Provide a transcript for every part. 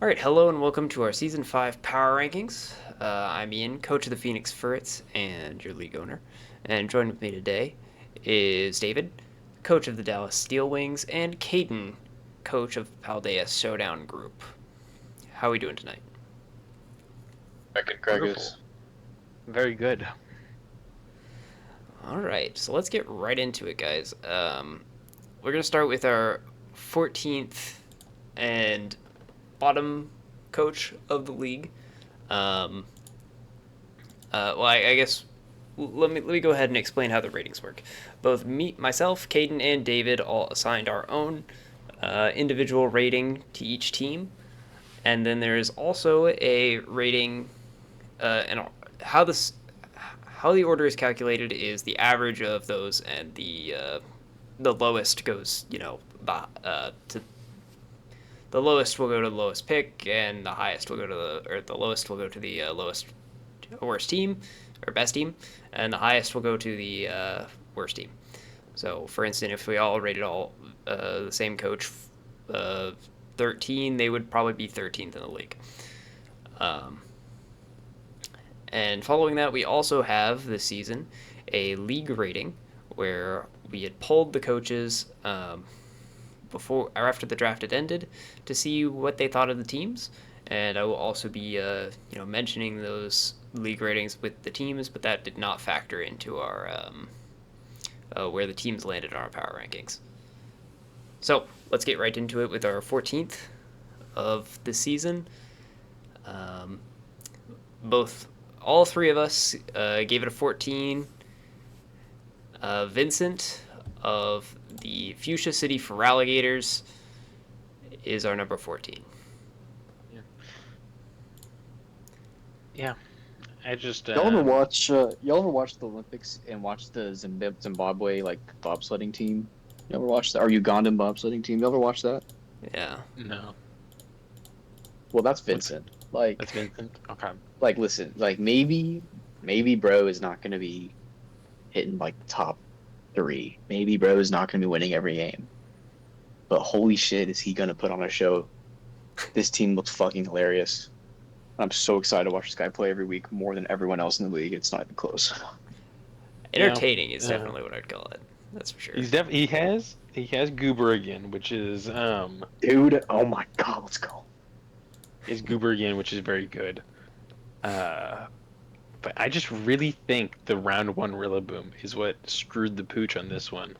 All right, hello and welcome to our Season 5 Power Rankings. I'm Ian, coach of the Phoenix Ferrets and your league owner. And joining with me today is David, coach of the Dallas Steel Wings, and Caden, coach of Paldea Showdown Group. How are we doing tonight? Second Wonderful. Craigus. Very good. All right, so let's get right into it, guys. We're going to start with our 14th and bottom coach of the league. Um, I guess let me go ahead and explain how the ratings work. Both myself, Caden, and David all assigned our own individual rating to each team, and then there is also a rating. And how the order is calculated is the average of those, and the lowest goes, to the lowest will go to the lowest pick, and the highest will go to the lowest will go to the lowest worst team or best team, and the highest will go to the worst team. So, for instance, if we all rated all the same coach, uh, 13, they would probably be 13th in the league. Um, and following that, we also have this season a league rating where we had pulled the coaches before or after the draft had ended to see what they thought of the teams. And I will also be, mentioning those league ratings with the teams, but that did not factor into our where the teams landed on our power rankings. So let's get right into it with our 14th of the season. Um, all three of us gave it a 14. Vincent of the Fuchsia City for Alligators is our number 14. Yeah. Yeah. I just Y'all ever watch the Olympics and watch the Zimbabwe like bobsledding team? You ever watch that? Or Ugandan bobsledding team? You ever watch that? Yeah. no. Well, that's What's Vincent. that's Vincent? Okay. Listen, maybe bro is not gonna be hitting like top three. Maybe bro is not gonna be winning every game. But holy shit, is he gonna put on a show? This team looks fucking hilarious. I'm so excited to watch this guy play every week more than everyone else in the league. It's not even close. Yeah. Entertaining is Uh, definitely what I'd call it. That's for sure. he has Goober again, which Dude, oh my god, let's go. is Goober again, which is very good. Uh but I just really think the round one Rillaboom is what screwed the pooch on this one.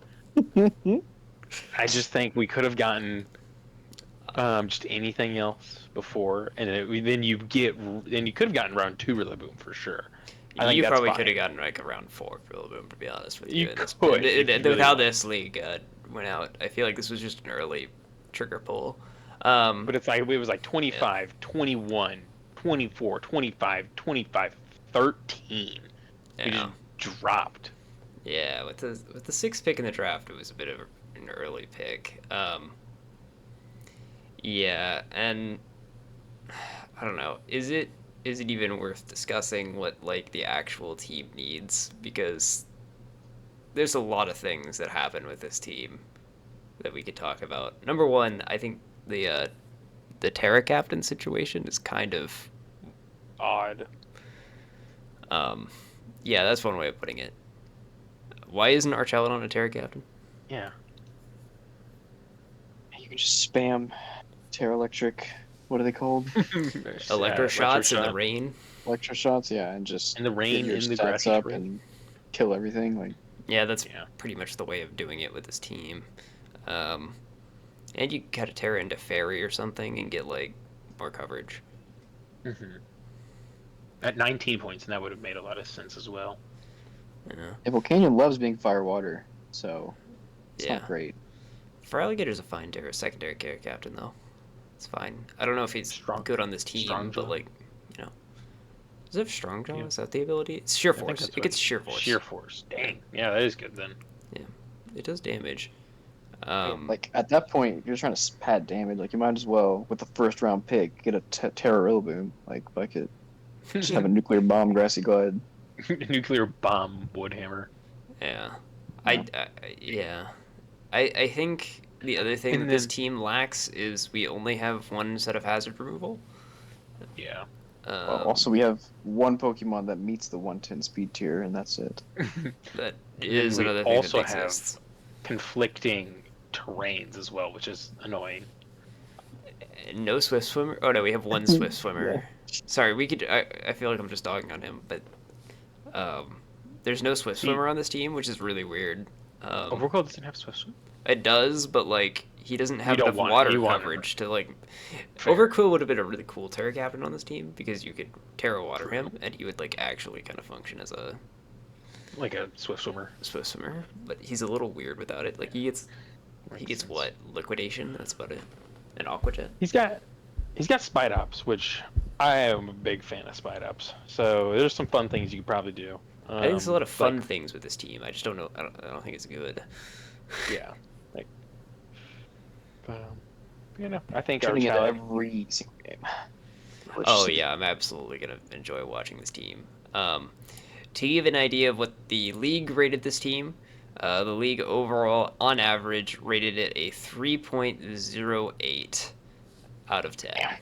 I just think we could have gotten just anything else before, and then you could have gotten round two Rillaboom for sure. I think You that's probably could have fine. gotten like a round four for Rillaboom, to be honest with You you. could if you With really how want, this league went out, I feel like this was just an early trigger pull. but it's like it was like Yeah, 25, 21, 24, 25, 25, 13. We just yeah, dropped. yeah. With the sixth pick in the draft, it was a bit of an early pick. Yeah, and I don't know. Is it even worth discussing what like the actual team needs? Because there's a lot of things that happen with this team that we could talk about. Number one, I think the Terra captain situation is kind of Odd. um, yeah, that's one way of putting it. Why isn't Archelon a Terra captain? Yeah. You can just spam Terra Electric. What are they called? Electro shots in the Electroshock rain. Electro shots, yeah, and just in the get rain your in the stats grassy up terrain. and kill everything. Like, Yeah, that's Yeah. pretty much the way of doing it with this team. Um, and you got to Terra into Fairy or something and get like more coverage. hmm At 19 points, and that would have made a lot of sense as well. Yeah, yeah, Volcanion loves being fire water, so it's not yeah. great. For Alligator's a fine Terra secondary Terra captain though. It's fine. I don't know if he's Strong, good on this team, strong but jaw. like, you know, does it have strong jaw? Yeah, Is that the ability? It's sheer I think force. that's It what gets sheer sheer force. force. Yeah, Dang, yeah, that is good then. yeah. It does damage. Yeah, Like at that point, you're trying to pad damage. Like you might as well, with the first round pick, get a Terra Rillaboom. Like fuck it, just have a nuclear bomb, Grassy Glide. nuclear bomb Woodhammer. Yeah. Yeah. Yeah. I think The other thing And that this then- team lacks is we only have one set of hazard removal. Yeah. Also, we have one Pokemon that meets the 110 speed tier, and that's it. That And is we another thing also that have exists. conflicting terrains as well, which is annoying. No Swift Swimmer. Oh no, we have one Swift Swimmer. Yeah. Sorry, we could. I feel like I'm just dogging on him, but there's no Swift See- Swimmer on this team, which is really weird. Overcoat doesn't have Swift Swim. It does, but like he doesn't have don't enough want- water you want him, coverage to like. Fair. Overquill would have been a really cool Terra Captain on this team because you could Terra Water him and he would like actually kind of function as a Like a Swift Swimmer. Swift Swimmer. But he's a little weird without it. Like he gets Makes sense. what? Liquidation. That's about it. An Aqua Jet. He's got Spite Ops, which I am a big fan of Spite Ops. So there's some fun things you could probably do. I think there's a lot of fun like- things with this team. I just don't know. I don't think it's good. yeah, like. I think our Turning it challenge. every single game. Oh yeah, I'm absolutely gonna enjoy watching this team. To give an idea of what the league rated this team, the league overall, on average, rated it a 3.08 out of 10. Damn.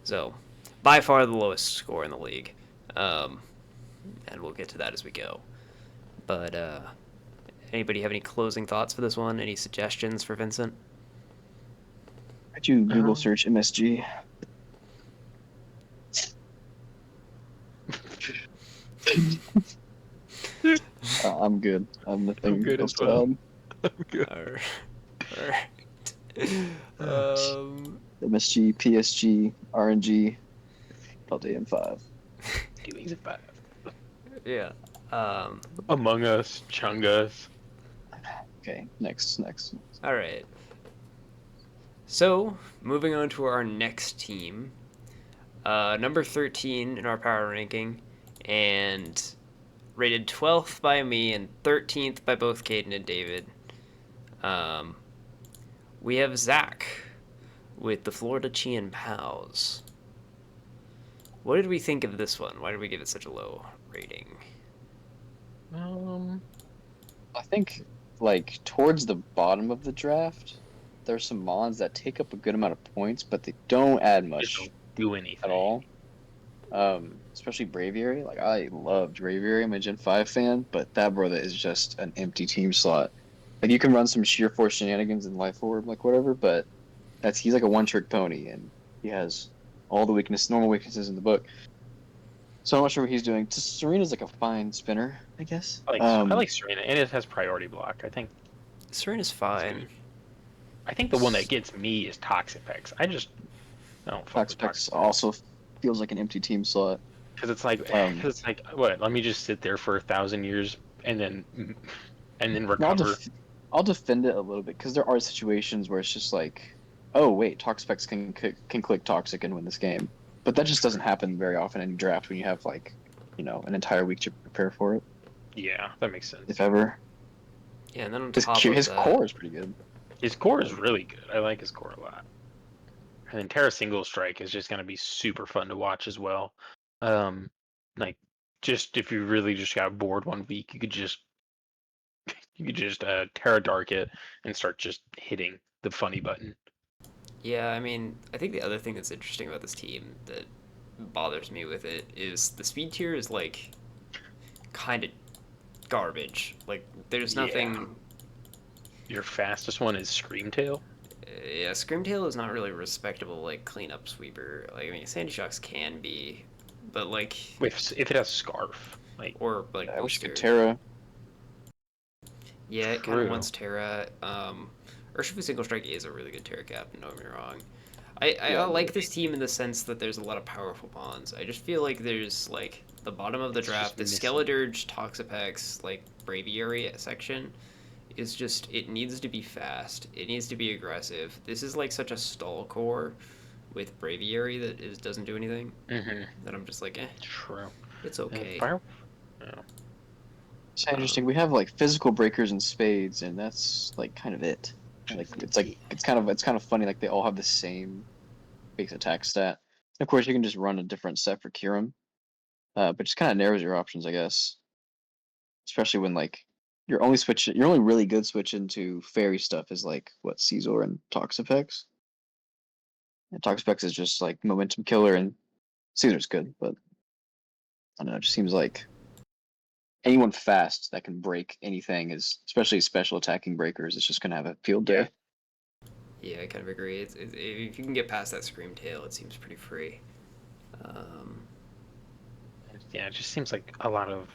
So, by far the lowest score in the league. And we'll get to that as we go. But anybody have any closing thoughts for this one? Any suggestions for Vincent? Could you Google Um, search MSG? I'm good. I'm nothing good else as to well. add. Alright. MSG, PSG, RNG, LDM5. Doing 5. Yeah. Among Us, Chungus. Okay, next. All right. So, moving on to our next team. Number 13 in our power ranking, and rated 12th by me and 13th by both Caden and David. We have Zach with the Florida Chien Pals. What did we think of this one? Why did we give it such a low rating? I think, like, towards the bottom of the draft, there's some mons that take up a good amount of points, but they don't add Just much don't do anything at all. Especially Braviary. Like, I loved Braviary. I'm a Gen 5 fan, but that brother is just an empty team slot. Like, you can run some sheer force shenanigans in Life Orb, like, whatever, but he's like a one-trick pony, and he has all the normal weaknesses in the book. So I'm not sure what he's doing. Serena's like a fine spinner, I guess. I like Serena, and it has priority block. I think Serena's fine. the one that gets me is Toxapex. I don't fuck with Toxapex also feels like an empty team slot. because it's like what? Let me just sit there for 1,000 years and then No, recover. I'll defend it a little bit because there are situations where it's just like, oh wait, Toxapex can click Toxic and win this game, but that just doesn't happen very often in draft when you have like, an entire week to prepare for it, Yeah, that makes sense. if ever. Yeah, and then on His, top of his that, core is pretty good. His core is really good. I like his core a lot. And then Terra Single Strike is just gonna be super fun to watch as well. Like just if you really just got bored one week, you could just Terra Dark it and start just hitting the funny button. Yeah, I mean, I think the other thing that's interesting about this team that bothers me with it is the speed tier is like kind of garbage. Like, there's Yeah. nothing. Your fastest one is Screamtail. Yeah, Screamtail is not really a respectable like cleanup sweeper. Like, I mean, Sandy Shocks can be, but like, If it has Scarf, like or like I wish you could Booster. Terra. Yeah, it kind of True. wants Terra. Urshifu Single Strike is a really good Terra Captain, don't get me wrong. I Yeah, like this team in the sense that there's a lot of powerful pawns. I just feel like there's, like, the bottom of the It's just draft, the missing. Skeledirge, Toxapex, like, Braviary section is just, it needs to be fast. It needs to be aggressive. This is, like, such a stall core with Braviary that doesn't do anything that I'm just like, True. it's And okay. It's interesting. We have like physical breakers and spades, and that's like kind of it. Like it's kind of funny. Like they all have the same base attack stat. Of course, you can just run a different set for Kirim, but just kind of narrows your options, I guess. Especially when like You're only switching. You're only really good switching to fairy stuff is like what Caesar and Toxapex. And Toxapex is just like momentum killer, and Caesar's good, but I don't know. It just seems like anyone fast that can break anything is, especially special attacking breakers, is just gonna have a field day. Yeah, I kind of agree. If you can get past that Scream Tail, it seems pretty free. Um, Yeah, it just seems like a lot of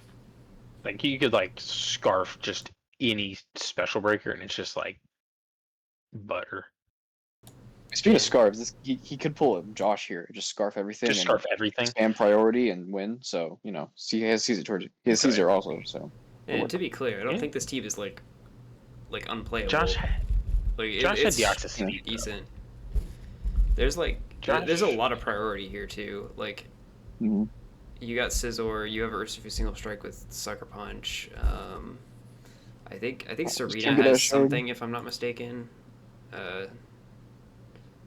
like you could like scarf just any special breaker, and it's just like butter. Speaking Yeah. of scarves, he could pull a Josh here, just scarf everything Just and scarf everything. spam priority and win. So he has Caesar towards he has Okay. Caesar also. So and to be clear, I don't Yeah. think this team is like unplayable. Josh, like Josh had it's the Oxus yeah. Speed, though. decent. There's like there's a Josh- lot of priority here too. Like mhm. you got Scizor, you have Urshifu single strike with Sucker Punch. I think Serena Team get has that shard. something if I'm not mistaken.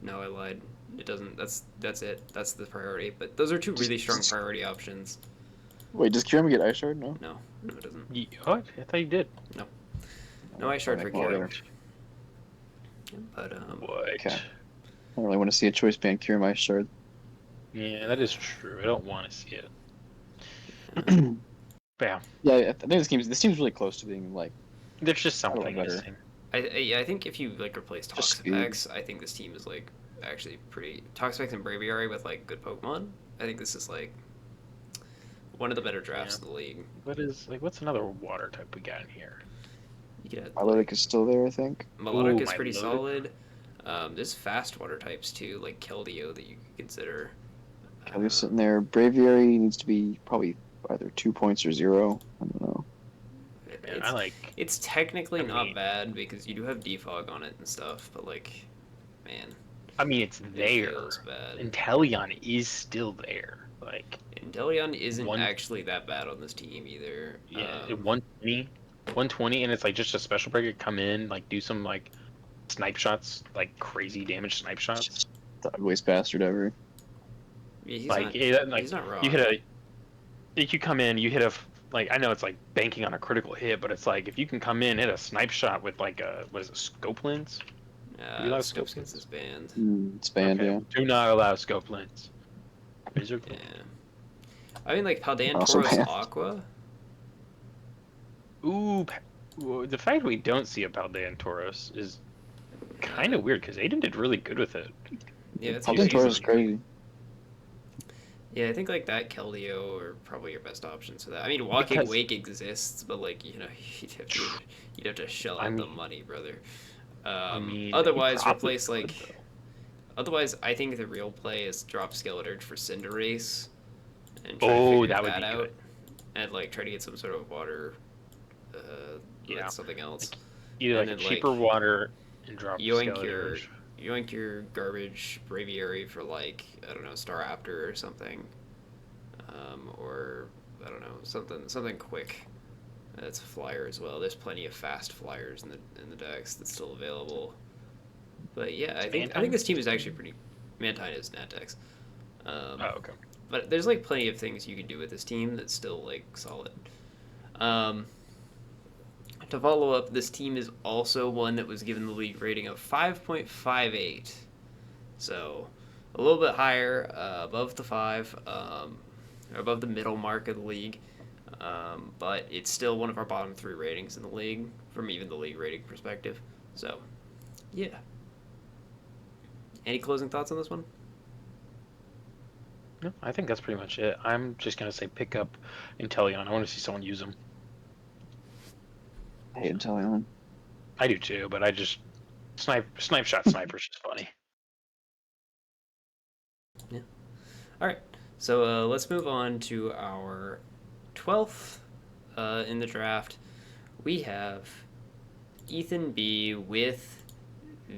No, I lied. It doesn't. That's it. That's the priority. But those are two really strong priority options. Wait, does Kirama get Ice Shard? No. No, it doesn't. What? I thought you did. No Ice Shard for Well, Kira. whatever. But What? Okay. I don't really want to see a choice band Kirama Ice Shard. Yeah, that is true. I don't want to see it. But yeah, Yeah, I think this team's really close to being like there's just don't know something better. missing. I think if you like replace Just speed. Toxapex, I think this team is like actually pretty Toxapex and Braviary with like good Pokemon. I think this is like one of the better drafts in the league. What's another water type we got in here? You could add Milotic is still there, I think. Melodic Ooh, is pretty Milotic. solid. There's fast water types too, like Keldeo that you could consider. Kelly's sitting there. Braviary needs to be probably either 2 points or 0. I don't know. Man, It's, I like. it's technically I not mean- bad because you do have defog on it and stuff, but like, man, I mean, it's it there. feels bad. Inteleon is still there. Like, Inteleon isn't One- actually that bad on this team either. yeah, 120, and it's like just a special breaker come in, like do some like snipe shots, like crazy damage snipe shots. The ugliest bastard ever. Yeah, he's Like, not, yeah, like he's not wrong. you hit a, if you come in, you hit a, like I know it's like banking on a critical hit, but it's like if you can come in, hit a snipe shot with like a what is it, scope lens? you allow Scope scope Skins is banned. It's banned, Okay, yeah. do not allow scope lens. Yeah. I mean, like Paldean Also Tauros banned. Aqua. Ooh, the fact we don't see a Paldean Tauros is kind of weird because Aiden did really good with it. Yeah, it's Paldean easy. Tauros is crazy. Yeah, I think like that Keldeo are probably your best options for that. I mean, Walking Because- Wake exists, but like you'd have to shell out I the mean- money, brother. mean, Otherwise, he probably replace like. could, though. Otherwise, I think the real play is drop Skeleturge for Cinderace, and try Oh, to figure that would that be out, good. and like try to get some sort of water. Yeah. Like something else. Either and like a then, cheaper like, water and drop Yoink your Skeleturge. yoink your garbage Braviary for like I don't know Staraptor or something, or I don't know something quick. That's a flyer as well. There's plenty of fast flyers in the decks that's still available. But yeah, I think Mantine? this team is actually pretty. Mantine is Natex. Oh, okay. But there's like plenty of things you can do with this team that's still like solid. To follow up, this team is also one that was given the league rating of 5.58. So a little bit higher, above the 5, above the middle mark of the league. But it's still one of our bottom 3 ratings in the league from even the league rating perspective. So, yeah. Any closing thoughts on this one? No, I think that's pretty much it. I'm just gonna say pick up Inteleon. I want to see someone use them. I hate Inteleon. I do too, but I just snipe shot sniper's just funny. All right, so let's move on to our 12th in the draft. We have Ethan B with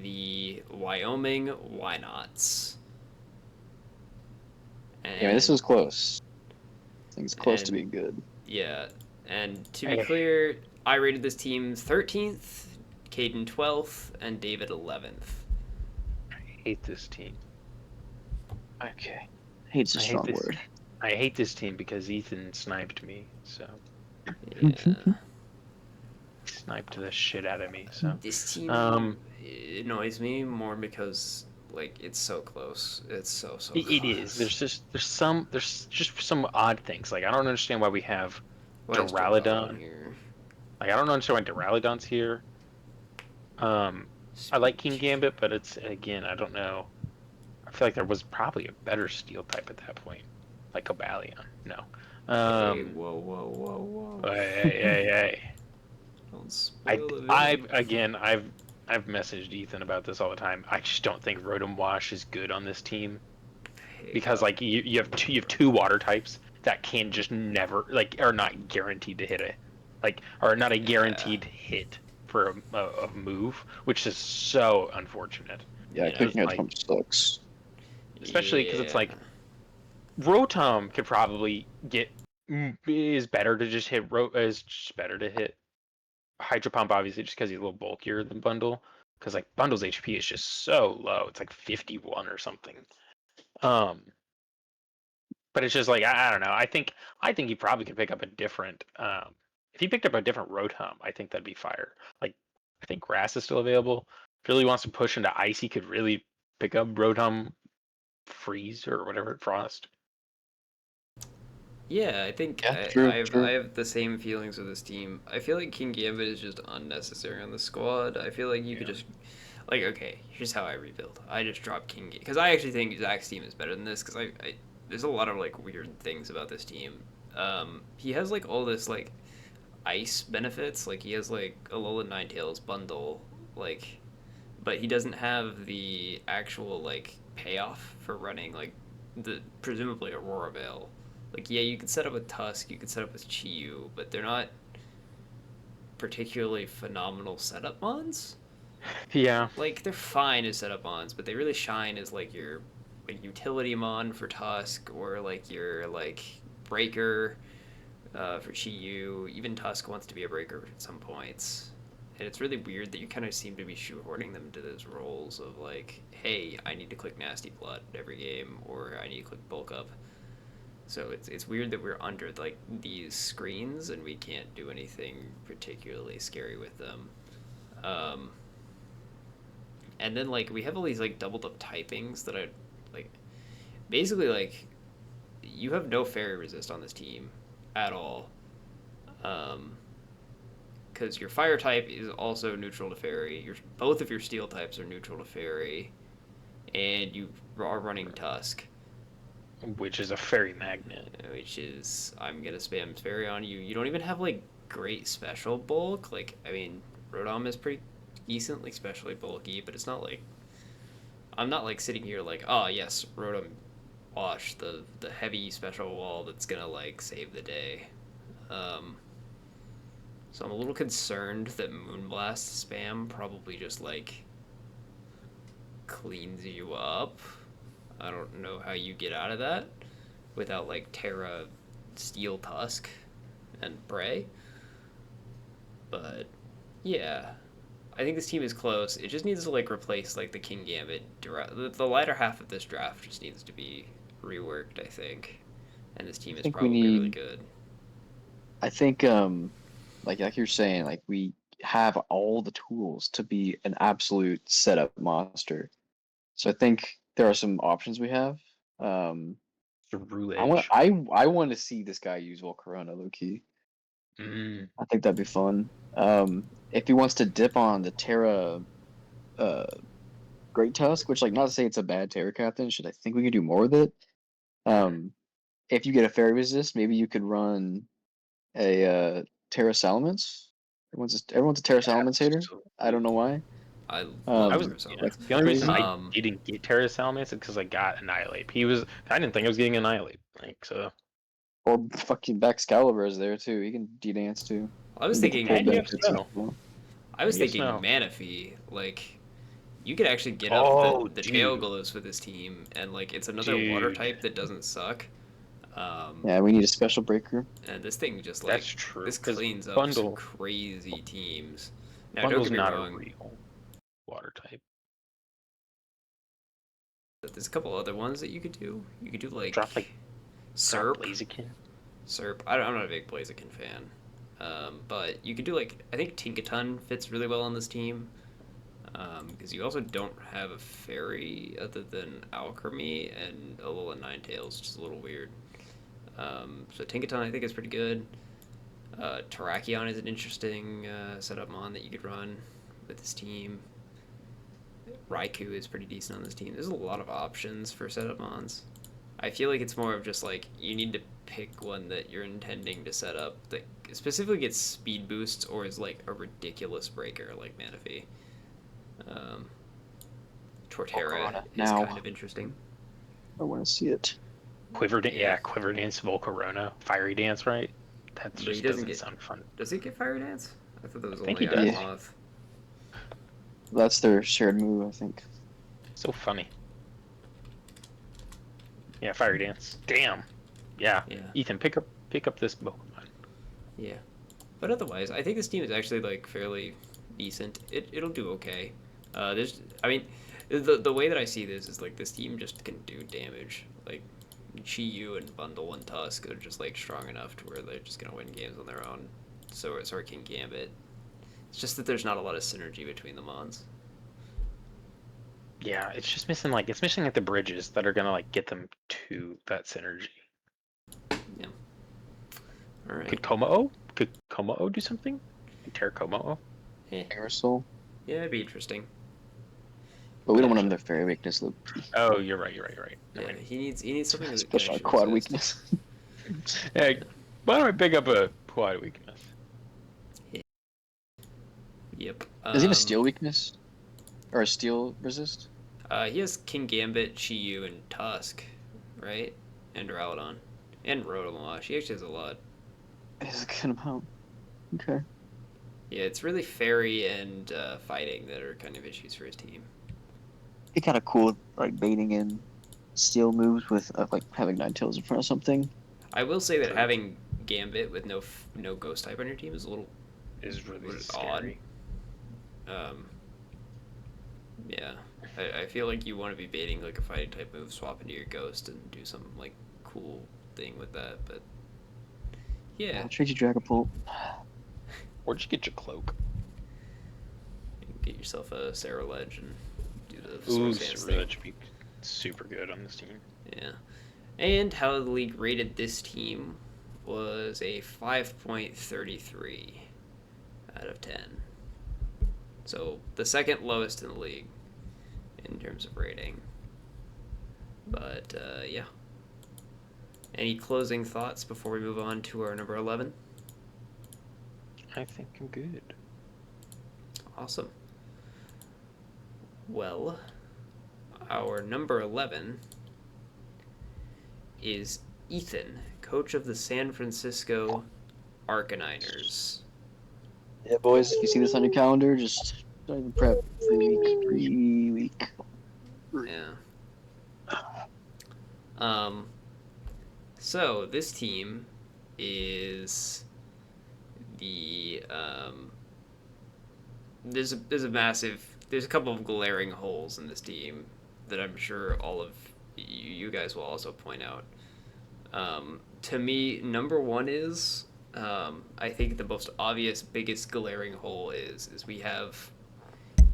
the Wyoming Why Nots. Yeah, this was close. I think it's close to and- being good. Yeah, and to be Hey. clear, I rated this team 13th, Caden 12th, and David 11th. I hate this team. Okay. Hate's a I hate strong this. word. I hate this team because Ethan sniped me. So Yeah. sniped the shit out of me. So This team um, it annoys me more because like it's so close. It's so it is. close. There's just some odd things. Like I don't understand why we have Why is Duraludon Duraludon. here? Like I don't understand why Duraludon's here. I like King Gambit, but it's again I don't know. I feel like there was probably a better steel type at that point, like Cobalion. No. Hey, Um, whoa. hey. Don't spoil the I've vision. again I've messaged Ethan about this all the time. I just don't think Rotom Wash is good on this team Hey, because like you have two water types that can just never like are not guaranteed to hit a like are not a yeah, guaranteed hit for a move, which is so unfortunate. Yeah, you know, clicking at Like home sucks. especially because it's yeah. like Rotom could probably get is better to just hit is just better to hit Hydro Pump obviously just because he's a little bulkier than Bundle because like Bundle's HP is just so low. It's like 51 or something. Um, but it's just like I don't know. I think he probably could pick up a different. If he picked up a different Rotom, I think that'd be fire. Like I think Grass is still available. If he really wants to push into Ice, he could really pick up Rotom Freeze or whatever Frost. Yeah, I think Yeah, true, I true. have the same feelings with this team. I feel like King Gambit is just unnecessary on the squad. I feel like you could Yeah. just like okay, here's how I rebuild. I just drop King Gambit because I actually think Zach's team is better than this because I there's a lot of like weird things about this team. He has like all this like ice benefits. Like he has like Alolan Ninetales bundle, like, but he doesn't have the actual like payoff for running like the presumably Aurora Veil. Like yeah, you could set up with Tusk, you could set up with Chiyu, but they're not particularly phenomenal setup mons. Yeah. Like they're fine as setup mons, but they really shine as like your like utility mon for Tusk or like your like breaker for Chiyu. Even Tusk wants to be a breaker at some points. And it's really weird that you kind of seem to be shoehorning them to those roles of like, hey, I need to click Nasty Plot every game, or I need to click Bulk Up. So it's weird that we're under like these screens and we can't do anything particularly scary with them. Um, and then like we have all these like doubled up typings that are like basically like you have no fairy resist on this team at all. Um, because your fire type is also neutral to fairy. Your both of your steel types are neutral to fairy, and you are running Tusk, Which is a fairy magnet. which is I'm gonna spam fairy on you. You don't even have like great special bulk. Like I mean, Rodom is pretty decently specially bulky, but it's not like I'm not like sitting here like oh yes, Rodom wash the heavy special wall that's gonna like save the day. Um, so I'm a little concerned that Moonblast spam probably just like cleans you up. I don't know how you get out of that without like Terra Steel Tusk and Bray. But yeah, I think this team is close. It just needs to like replace like the King Gambit. The latter half of this draft just needs to be reworked, I think. And this team I is think we probably really need. good. I think like you're saying, like we have all the tools to be an absolute setup monster. So I think there are some options we have. Um, The Rule I want Edge. I want to see this guy use Volcarona low key. Mm. I think that'd be fun. If he wants to dip on the Terra uh Great Tusk, which like not to say it's a bad Terra Captain, should I think we could do more with it? Um, if you get a fairy resist, maybe you could run a Terra Salamence. Everyone's a Terra Salamence hater. I don't know Absolutely. why. I love I was Um, Terra yeah. Summons. like The only reason crazy. I didn't get Terra Salamence is because I got Annihilate. I didn't think I was getting Annihilate. Like so. Or fucking Excalibur is there too. He can D-dance too. I was And get the thinking full And you have benefits as Snow. well. I was You have thinking Snow. Manaphy. Like you could actually get up Oh, the tail dude, glows with this team, and like it's another water dude, type that doesn't suck. Um, Yeah, we need a special breaker. and this thing just that's like true. this Because cleans up some Bundle crazy teams. Now, don't Bundle's get me not a wrong. real water type. There's a couple other ones that you could do. You could do Drop like drop Serp. Blaziken. Serp. I'm not a big Blaziken fan. But you could do like I think Tinkaton fits really well on this team because you also don't have a fairy other than Alchemy and Alola Ninetales, which is a little weird. So Tinkaton I think is pretty good. Terrakion is an interesting setup mon that you could run with this team. Raikou is pretty decent on this team. There's a lot of options for setup mons. I feel like it's more of just like you need to pick one that you're intending to set up that specifically gets speed boosts or is like a ridiculous breaker like Manaphy. Um, Torterra Volcarona is now. kind of interesting. I want to see it. Quiver Dance, Volcarona, Fiery Dance, right? That But he just doesn't doesn't get- sound fun. Does he get Fire Dance? I thought that was I think only he does. Moth. That's their shared move, I think. So funny. Yeah, Fiery Dance. Damn. Yeah. Yeah. Ethan, pick up this Pokemon. Yeah, but otherwise, I think this team is actually like fairly decent. It'll do okay. I mean, the way that I see this is like this team just can do damage. Like Chi-Yu and Bundle and Tusk are just like strong enough to where they're just gonna win games on their own. So King Gambit. It's just that there's not a lot of synergy between the mons. Yeah, it's just missing like the bridges that are gonna like get them to that synergy. All right. Could Komao do something? Tear Komao? Aerosol. Yeah, it'd be interesting. But we don't want him to fairy weakness loop. Oh, you're right. Never Yeah, mind. he needs something that Special can quad resist. weakness. Hey, why don't I pick up a quad weakness? Yep. Does he have a steel weakness? Or a steel resist? He has King Gambit, Chi-Yu, and Tusk, right? And Duraludon. And Rotomosh. He actually has a lot. Is a good amount. Okay. Yeah, it's really fairy and fighting that are kind of issues for his team. It kind of cool, like baiting in steel moves with like having Ninetales in front of something. I will say that having Gambit with no ghost type on your team is a little Is really odd. scary. Yeah, I feel like you want to be baiting like a fighting type move, swap into your ghost, and do some like cool thing with that. But yeah, I'll trade you Dragapult. Where'd you get your cloak? you can get yourself a Sarah Ledge and do the Ooh, Source Dance that thing. should be super good on this team. Yeah. And how the league rated this team was a 5.33 out of 10. So the second lowest in the league in terms of rating. But yeah. Any closing thoughts before we move on to our number 11? I think I'm good. Awesome. Well, our number 11 is Ethan, coach of the San Francisco Arcaniners. Yeah, boys, if you see this on your calendar, just don't even prep. Free week. Yeah. So this team is the there's a couple of glaring holes in this team that I'm sure all of you guys will also point out. To me, number one is I think the most obvious, biggest glaring hole is we have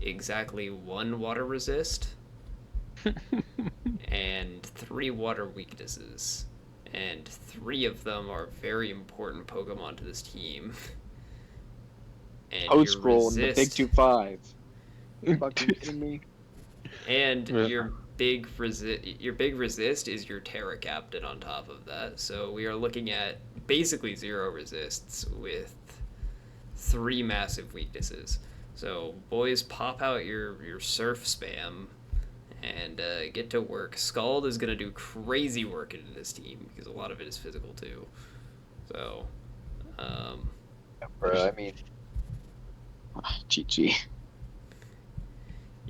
exactly one water resist and 3 water weaknesses, and 3 of them are very important Pokemon to this team. And Code your scroll in the resist, big 2-5. You fucking kidding me? and Yeah. your big resist is your Terra Captain on top of that. So we are looking at basically 0 resists with 3 massive weaknesses. So boys, pop out your surf spam and get to work. Scald is gonna do crazy work into this team because a lot of it is physical too. So, Bro, I mean, GG.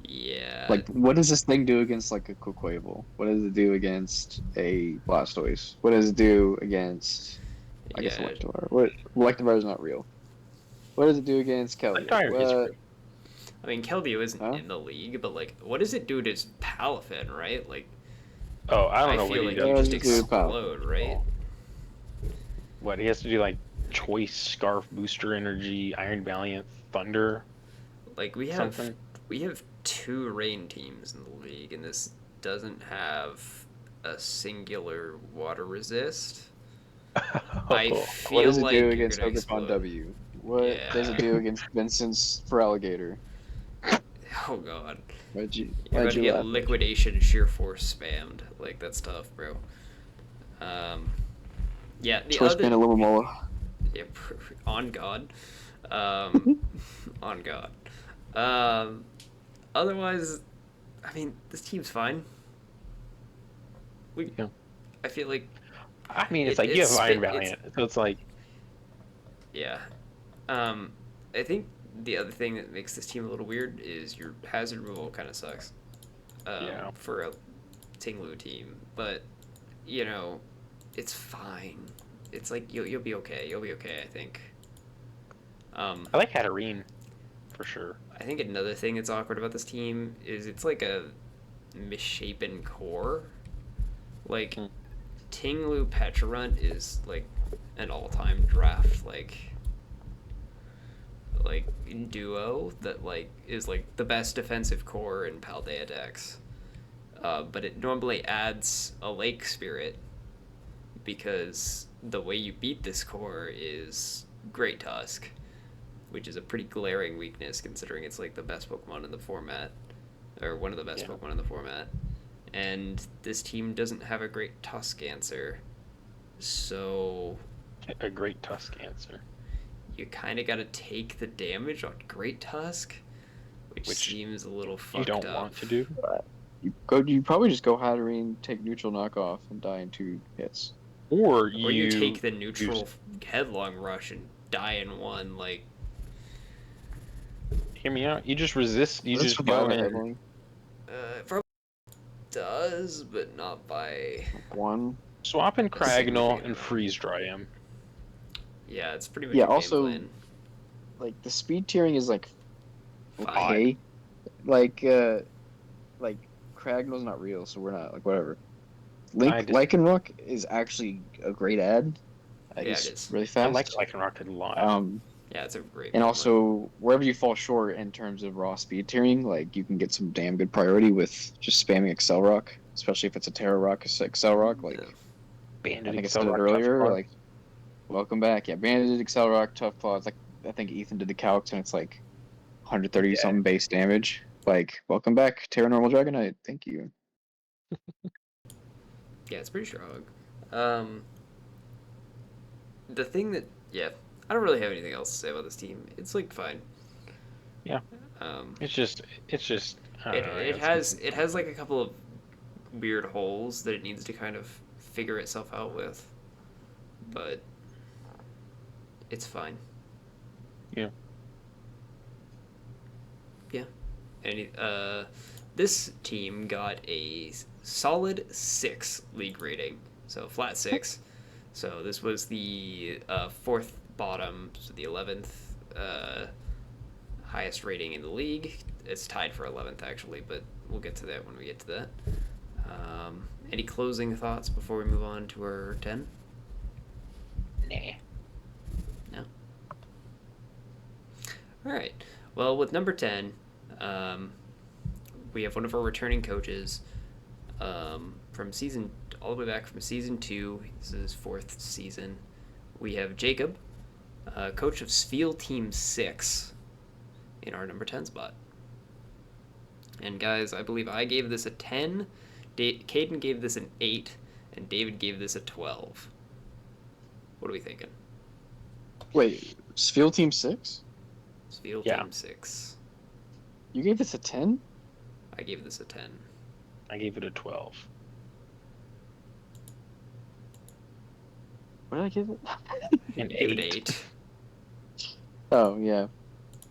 yeah. Like, what does this thing do against like a Quaquaval? What does it do against a Blastoise? What does it do against? I guess Yeah. Electivire. What? Electivire is not real. What does it do against Keldeo? Electivire is What- real. I mean, Keldeo isn't Huh? in the league, but like, what does it do to Palafin, right? Like, Oh, I don't know feel what he like does. you does just do Palafin. explode, right? What he has to do, like Choice, Scarf, Booster Energy, Iron Valiant, Thunder, Like something. we have two rain teams in the league, and this doesn't have a singular water resist. I What feel does it do like you're against gonna Pokemon explode. W? What does Yeah. it do against Vincent's for Alligator? Oh god. You're Why'd about to you get laugh, Reggie? liquidation sheer force spammed. Like that's tough, bro. Um, yeah. The Choice other Band Alumola. yeah, on God. Um, on God. Um, otherwise, I mean, this team's fine. We, Yeah. I feel like I mean, it's like you have Iron it's Valiant, so it's like yeah. Um, I think the other thing that makes this team a little weird is your hazard removal kind of sucks. yeah. For a Tinglu team, but you know, it's fine. It's like you'll be okay. You'll be okay, I think. I like Hatterene for sure. I think another thing that's awkward about this team is it's like a misshapen core. Like Hmm. Tinglu Pecharunt is like an all-time draft like duo that like is like the best defensive core in Paldea decks. But it normally adds a Lake Spirit because the way you beat this core is Great Tusk, which is a pretty glaring weakness considering it's like the best Pokemon in the format, or one of the best Yeah. Pokemon in the format. And this team doesn't have a Great Tusk answer, so A great Tusk answer, you kind of got to take the damage on Great Tusk, which seems a little you fucked don't up. want to do. You probably just go Hatterene, take neutral knockoff, and die in 2 hits. Or Or you take the use neutral headlong rush and die in one. Like, hear me out. You just resist. You Does it just survive go a in. headling? it probably does, but not by. One. Swap in A Cragnole significant and amount. freeze dry him. Yeah, it's pretty much Yeah, your game also, plan. Like the speed tiering is like Fine. okay. Like Cragno's not real, so we're not like whatever. Lycanroc is actually a great ad. Yeah, He's it is. really I fast. like Lycanroc a lot. Yeah, it's a great. And Pokemon. also wherever you fall short in terms of raw speed tiering, like you can get some damn good priority with just spamming Excel Rock, especially if it's a Terra Rock, Excel Rock. Like Yeah. Banded I think I Excel said it Rock, earlier. Tough Like welcome back. Yeah, Banded Excel Rock, Tough Claw. It's like I think Ethan did the calcs and it's like 130 Yeah. something base damage. Like welcome back, Terra Normal Dragonite. Thank you. Yeah, it's pretty strong. The thing that I don't really have anything else to say about this team. It's like fine. Yeah. It's just. I don't know, It it's- has like a couple of weird holes that it needs to kind of figure itself out with, but it's fine. Yeah. Yeah. And this team got a solid 6 league rating, so flat 6. So this was the 4th bottom, so the 11th highest rating in the league. It's tied for 11th actually, but we'll get to that when we get to that. Any closing thoughts before we move on to our 10? Nah. No. All right. Well, with number 10, we have one of our returning coaches from season all the way back from season 2. This is his 4th season. We have Jacob, coach of Spheal Team 6, in our number 10 spot. And guys, I believe I gave this a 10, Caden gave this an 8, and David gave this a 12. What are we thinking? Wait, Spheal Team 6? Spheal Yeah. Team 6. You gave this a 10? I gave this a 10. I gave it a 12. What did I give it? An Give it 8. 8. Oh yeah.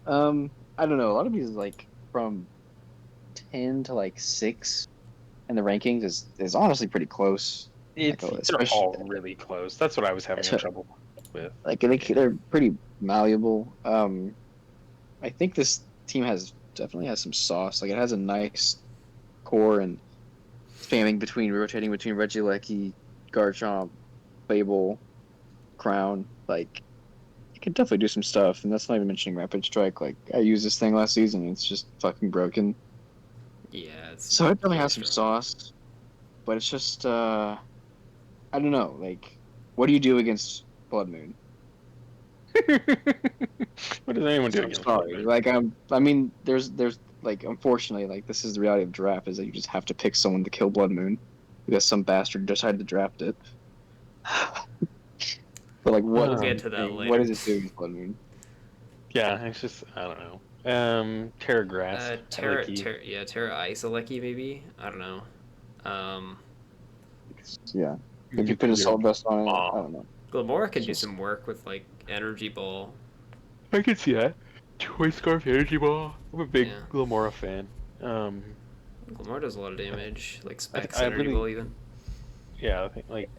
I don't know. A lot of these like from 10 to like 6 in the rankings is honestly pretty close. They're especially- all really close. That's what I was having trouble with. Like they're pretty malleable. I think this team definitely has some sauce. Like it has a nice core and rotating between Regieleki, Garchomp, Fable, Crown. Like it can definitely do some stuff, and that's not even mentioning Rapid Strike. Like I used this thing last season, and it's just fucking broken. Yeah, it's So it definitely really has some strong. sauce, but it's just I don't know. Like, what do you do against Blood Moon? What does anyone do I'm against Blood sorry. Moon? Like I mean, there's like unfortunately, like this is the reality of draft is that you just have to pick someone to kill Blood Moon because some bastard decided to draft it. But like, We'll what? get to that Like, what later. does it do against Blood Moon? Yeah, it's just I don't know. Terra Grass, Aleki. Yeah, Terra Isoleki maybe. I don't know. Um, Yeah, if you You put could a get salt vest on it, I Maw. don't know. Glamora can It's do just some work with like Energy Ball. I can see that. Choice Scarf Energy Ball. I'm a big Yeah, Glamora fan. Um, Glamora does a lot of damage, like Specs I Energy really, Ball even. yeah, I think like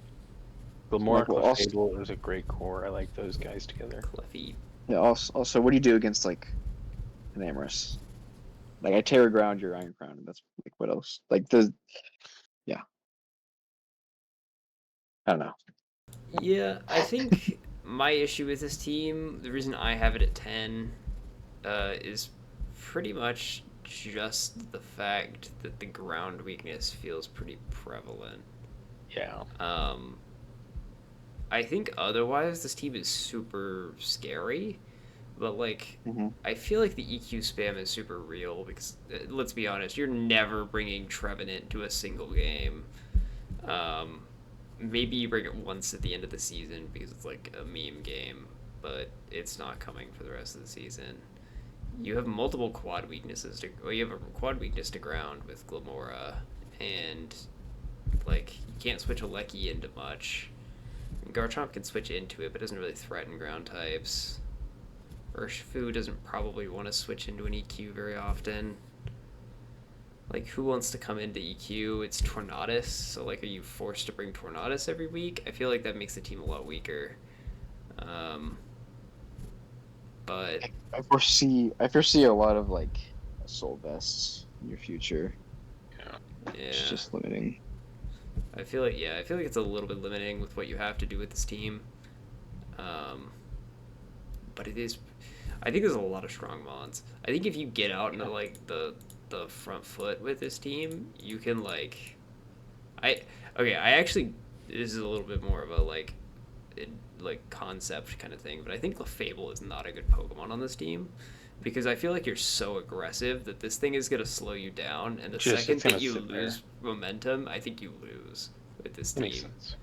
Glamora like well, also Clefable is a great core. I like those guys together. Cleffy. yeah. Also, what do you do against like an Amorous? Like I tear ground your Iron Crown, and that's like what else? Like the yeah, I don't know. Yeah, I think my issue with this team, the reason I have it at 10, is pretty much just the fact that the ground weakness feels pretty prevalent. Yeah. Um, I think otherwise this team is super scary, but like Hmm. I feel like the EQ spam is super real because let's be honest, you're never bringing Trevenant to a single game. Um, Maybe you bring it once at the end of the season because it's like a meme game, but it's not coming for the rest of the season. You have multiple quad weaknesses to. Well, you have a quad weakness to ground with Glamora, and like you can't switch Aleki into much. Garchomp can switch into it, but doesn't really threaten ground types. Urshifu doesn't probably want to switch into an EQ very often. Like, who wants to come into EQ? It's Tornadus, so like, are you forced to bring Tornadus every week? I feel like that makes the team a lot weaker. Um, but I foresee a lot of like soul vests in your future. Yeah. It's yeah, just limiting. I feel like it's a little bit limiting with what you have to do with this team. Um, but it is, I think there's a lot of strong mons. I think if you get out into Yeah. like the front foot with this team, you can like I okay. I actually this is a little bit more of a it, like concept kind of thing, but I think Clefable is not a good Pokemon on this team because I feel like you're so aggressive that this thing is gonna slow you down, and the Just second it's that gonna you sit there. lose momentum, I think you lose with this That makes team sense.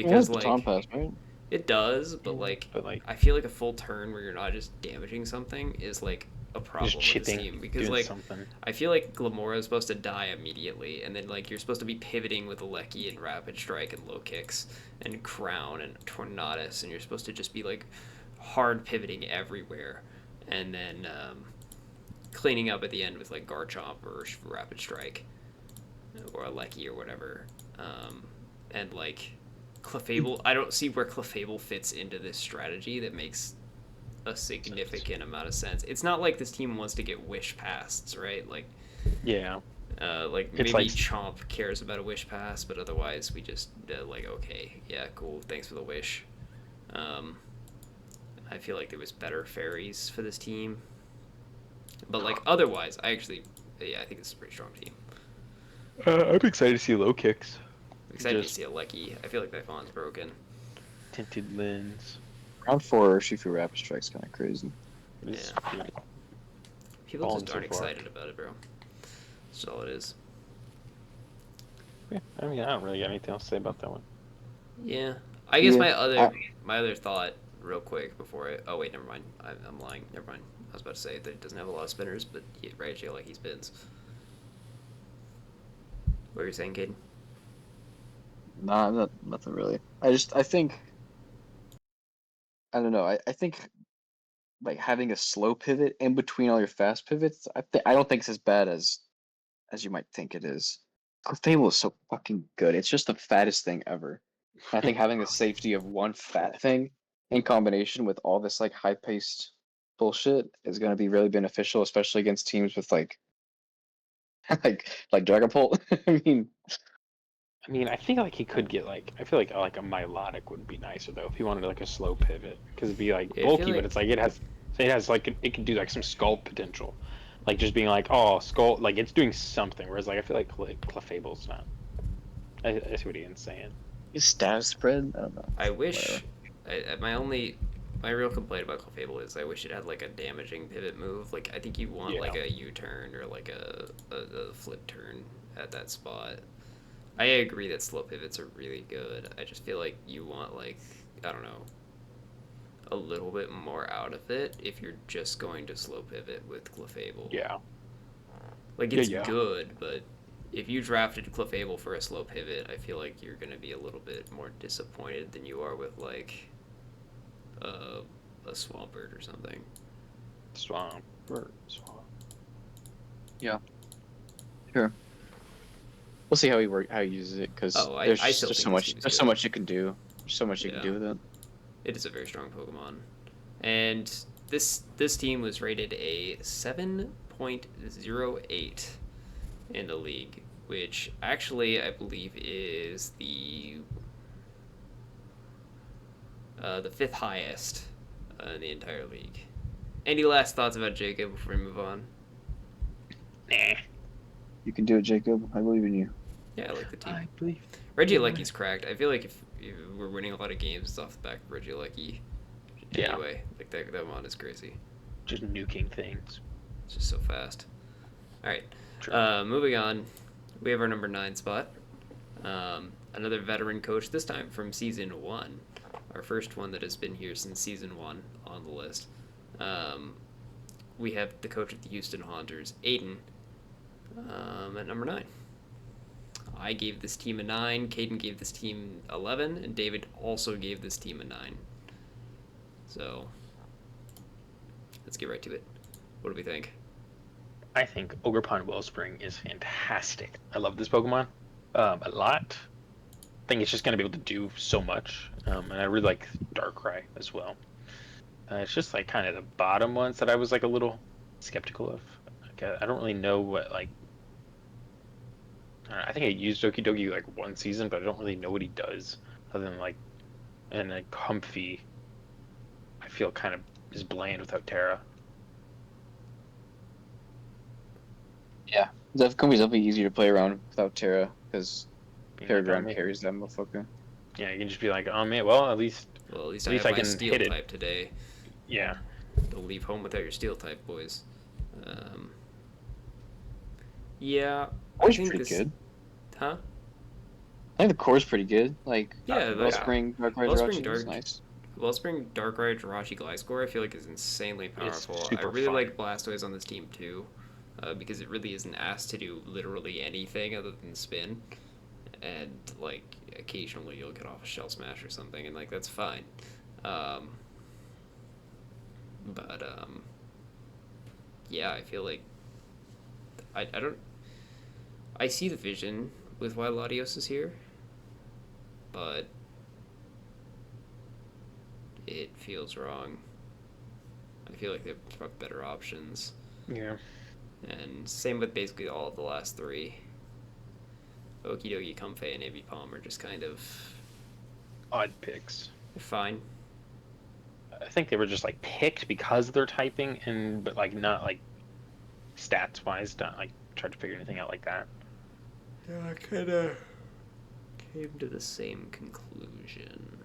It has because baton like pass, right? it does, but Yeah. like But like I feel like a full turn where you're not just damaging something is like a just problem with this chipping, team because doing like something. I feel like Glamora is supposed to die immediately, and then like you're supposed to be pivoting with Aleki and Rapid Strike and Low Kicks and Crown and Tornadus, and you're supposed to just be like hard pivoting everywhere, and then cleaning up at the end with like Garchomp or Rapid Strike or Aleki or whatever, um, and like Clefable. I don't see where Clefable fits into this strategy that makes a Sense. significant amount of sense. It's not like this team wants to get wish pasts, right? Yeah. Like It's maybe like Chomp cares about a wish pass, but otherwise we just like okay, yeah, cool, thanks for the wish. Um, I feel like there was better fairies for this team, but like otherwise, yeah, I think it's a pretty strong team. I'm excited to see low kicks. I'm excited to Just see a Lecky. I feel like that phone's broken. tinted lens. Round four, Shifu Rapid Strike's kind of crazy. It's Yeah, people fallen just so aren't far. excited about it, bro. That's all it is. Yeah, I mean, I don't really got anything else to say about that one. Yeah, I guess Yeah, my other thought, real quick before I. Oh wait, never mind. I'm lying. Never mind. I was about to say that it doesn't have a lot of spinners, but Raichu like he spins. What were you saying, Caden? nah, nothing really. I don't know. I think like having a slow pivot in between all your fast pivots, I don't think it's as bad as you might think it is. Clefable is so fucking good. It's just the fattest thing ever. And I think having the safety of one fat thing in combination with all this like high paced bullshit is gonna be really beneficial, especially against teams with like like Dragapult. I mean, I mean, I think like he could get like I feel like a Milotic would be nicer though if he wanted like a slow pivot because it'd be like Yeah, I feel bulky, but like it's like it has like it can do like some sculpt potential, like just being like oh sculpt like it's doing something. Whereas like I feel like Clefable's not. I see what Ian's saying. His stat spread. I don't know. I Whatever. wish. My real complaint about Clefable is I wish it had like a damaging pivot move. Like I think you want Yeah. like a U-turn or like a flip turn at that spot. I agree that slow pivots are really good. I just feel like you want like I don't know a little bit more out of it if you're just going to slow pivot with Clefable. Yeah. Like Yeah. it's Yeah. good, but if you drafted Clefable for a slow pivot, I feel like you're gonna be a little bit more disappointed than you are with like a a Swampert or something. Swamp. Swamp. Sure. We'll see how he uses it because Oh, there's I still just think so this much. team's There's so good. much it can do. There's so much you can Yeah, do with it. it is a very strong Pokemon, and this team was rated a 7.08 in the league, which actually I believe is the fifth highest in the entire league. Any last thoughts about Jacob before we move on? Nah. You can do it, Jacob. I believe in you. Yeah, I like the team. I believe. Regieleki's cracked. I feel like if we're winning a lot of games, it's off the back of Regieleki. Yeah. Anyway, like that mon is crazy. Just nuking things. It's just so fast. All right, True. moving on. We have our number 9 spot. Another veteran coach, this time from season 1. Our first one that has been here since season 1 on the list. We have the coach of the Houston Haunters, Aiden, at number 9. I gave this team a 9, Caden gave this team 11, and David also gave this team a 9. So, let's get right to it. What do we think? I think Ogerpon Wellspring is fantastic. I love this Pokemon a lot. I think it's just going to be able to do so much. And I really like Darkrai as well. It's just like kind of the bottom ones that I was like a little skeptical of. Like, I don't really know what like. I think I used Doki Doki like one season, but I don't really know what he does other than like, and like Comfy. I feel kind of is bland without Terra. Yeah, Comey's definitely easier to play around without Terra because Being like, oh, Paragram man. carries that motherfucker. Yeah, you can just be like, oh man, well at least At least I I have my can steel hit it. type today. Yeah. Don't leave home without your steel type, boys. Um, yeah, I Core's think pretty this. good. Huh? I think the core's pretty good. Like Yeah, the Wellspring, Darkrai, Wellspring Jirachi is Dark, nice. Wellspring, Darkrai, Jirachi, Gliscor, I feel like is insanely It's powerful. I super really fun. like Blastoise on this team too, because it really isn't asked to do literally anything other than spin, and like occasionally you'll get off a Shell Smash or something, and like that's fine. Um, but yeah, I feel like I don't. I see the vision with why Latios is here, but it feels wrong. I feel like they've better options, Yeah. and same with basically all of the last 3. Okidogi, Comfey, and AB Palm are just kind of Odd picks. fine. I think they were just like picked because they're typing and but like not like stats wise, not like tried to figure anything out like that. Yeah, I kind of came to the same conclusion.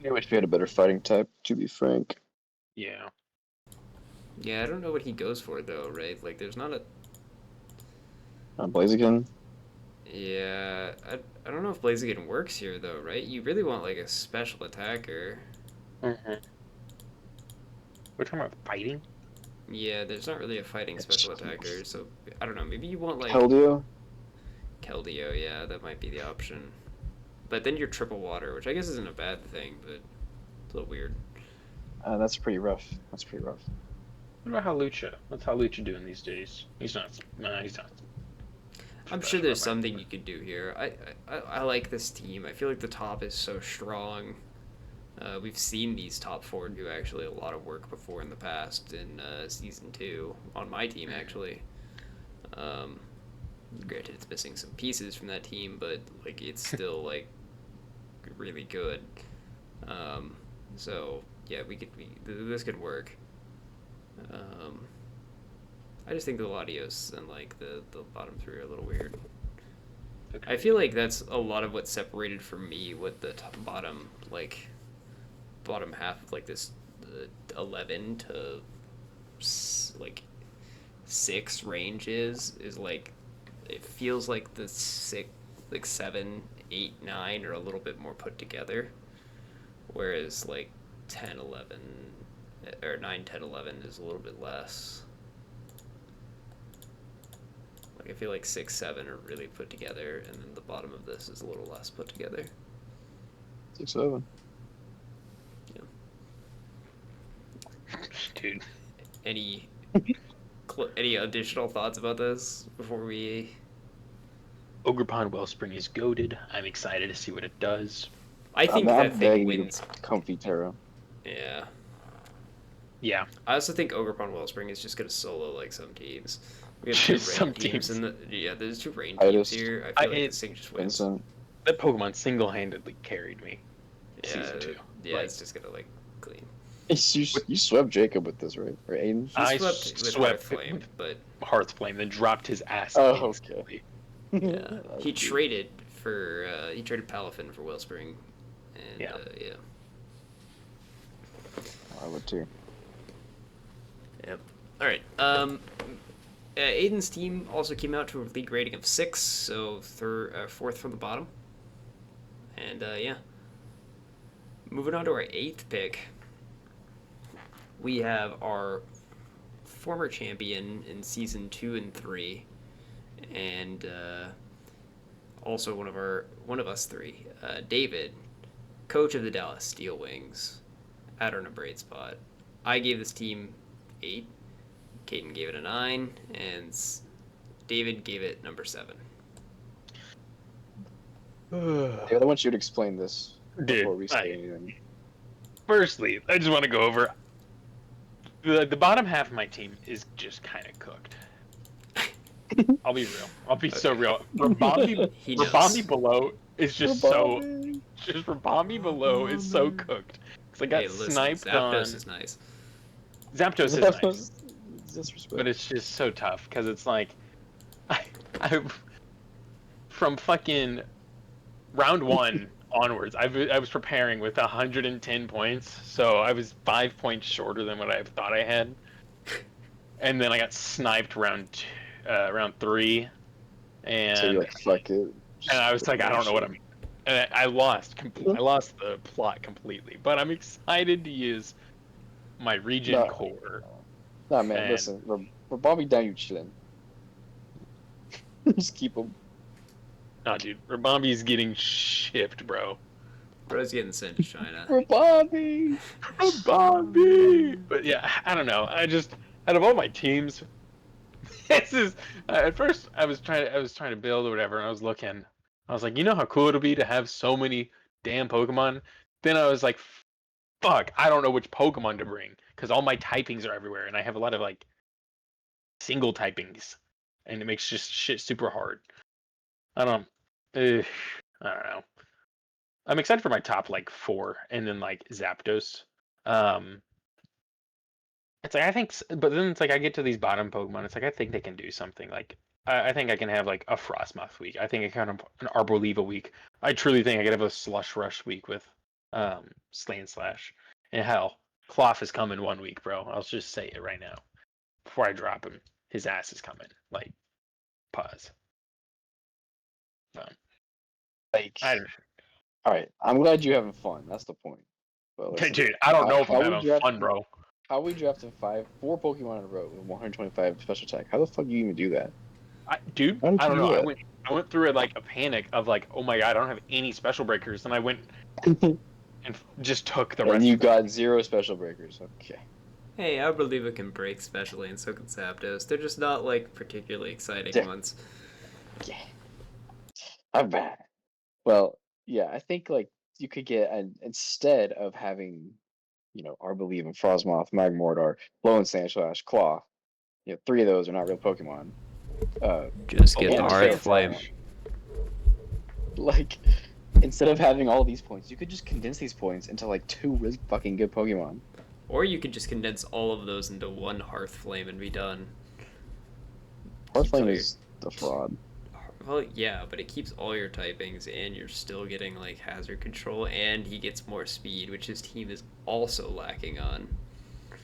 I wish we had a better fighting type, to be frank. Yeah. Yeah, I don't know what he goes for though, right? Like, there's not a. Blaziken. Yeah, I don't know if Blaziken works here though, right? You really want like a special attacker. Mm-hmm. We're talking about fighting. Yeah, there's not really a fighting special attacker, so I don't know. Maybe you want like Keldeo. Keldeo. Yeah, that might be the option. But then you're triple water, which I guess isn't a bad thing, but it's a little weird. That's pretty rough. That's pretty rough. What about Halucha? What's Halucha doing these days? He's not. Nah, he's not. I'm sure there's something you could do here. I like this team. I feel like the top is so strong. We've seen these top 4 do actually a lot of work before in the past in season 2 on my team actually. Granted, it's missing some pieces from that team, but like it's still like really good. Um, so yeah, this could work. Um, I just think the Latios and like the bottom three are a little weird. I feel like that's a lot of what separated for me what the bottom half of like this 11 to like 6 range is like it feels like the 6 like 7 8 9 are a little bit more put together, whereas like 10 11 or 9 10 11 is a little bit less. Like I feel like 6 7 are really put together, and then the bottom of this is a little less put together. 6-7. Dude. Any any additional thoughts about this before we? Ogerpon Wellspring is goaded. I'm excited to see what it does. I think I'm that thing begging wins. Comfy Terra. Yeah. Yeah. I also think Ogerpon Wellspring is just gonna solo like some teams. We have Just two some rain teams teams. in the there's 2 rain I teams just- here. I feel like this thing just wins. Vincent. That Pokemon single-handedly carried me. Yeah, Season 2. yeah, Like, it's just gonna like clean. You swept Jacob with this, right? Or Aiden? He I swept with swept Hearthflame, with but Hearthflame, then dropped his ass. Oh, instantly. yeah, he traded Palafin for Wellspring, and Yeah. yeah. I would too. Yep. All right. Aiden's team also came out to a league rating of 6, so fourth from the bottom. And yeah. Moving on to our 8th pick, we have our former champion in season 2 and 3, and also one of us three, David, coach of the Dallas Steel Wings, at our number 8 spot. I gave this team 8. Caden gave it a 9, and David gave it number 7. David, I want you to explain this before we Dude, say anything. firstly, I just want to go over the bottom half of my team is just kind of cooked. I'll be real. I'll be so real. He knows. Rabambi below is just Rabambi below is so cooked. Because I got sniped Zapdos on. is nice. Zapdos is nice. Disrespect. But it's just so tough because it's like, I from fucking round 1 onwards, I was preparing with 110 points, so I was 5 points shorter than what I thought I had. And then I got sniped round 3, and So you're like, fuck it. and I was like, I don't know what I'm. And I lost. I lost the plot completely. But I'm excited to use my region No. core. Nah, man, And- listen. We're Bobby down, you chillin'. Just keep him. Nah, dude, Rabambi's getting shipped, bro. Bro's getting sent to China. We're Bobby! Rabambi. But yeah, I don't know. I just out of all my teams, this is at first I was trying to build or whatever, and I was looking. I was like, you know how cool it'll be to have so many damn Pokemon. Then I was like, fuck, I don't know which Pokemon to bring because all my typings are everywhere, and I have a lot of like single typings, and it makes just shit super hard. I don't know. I'm excited for my top like 4, and then like Zapdos. It's like I think, but then it's like I get to these bottom Pokemon. It's like I think they can do something. Like I think I can have like a Frostmoth week. I think I can have an Arboliva week. I truly think I could have a Slush Rush week with Slain Slash. And hell, Cloth is coming 1 week, bro. I'll just say it right now before I drop him. His ass is coming. Like, pause. Like, I don't, alright, I'm glad you're having fun. That's the point. But listen, dude, I don't know if how I'm would having you have fun, to- bro. How we drafted 4 Pokemon in a row with 125 special attack? How the fuck do you even do that? Dude, How did I don't you know. do I that? went through it like a panic of like, oh my god, I don't have any special breakers, and I went and just took the rest. And you of it. got 0 special breakers. Okay. Hey, I believe it can break specially, and so can Zapdos. They're just not like particularly exciting Yeah. ones. Yeah. I'm bad. Well, yeah, I think like you could get instead of having, Arboliva, Frostmoth, Magmortar, Blow and Sandslash, Claw, 3 of those are not real Pokemon. Just get the Alone Hearth Sand Flame. Slash. Like, instead of having all these points, you could just condense these points into like 2 really fucking good Pokemon. Or you could just condense all of those into one Hearth Flame and be done. Hearth Keeps Flame all your- is the fraud. Well, yeah, but it keeps all your typings, and you're still getting like hazard control, and he gets more speed, which his team is also lacking on.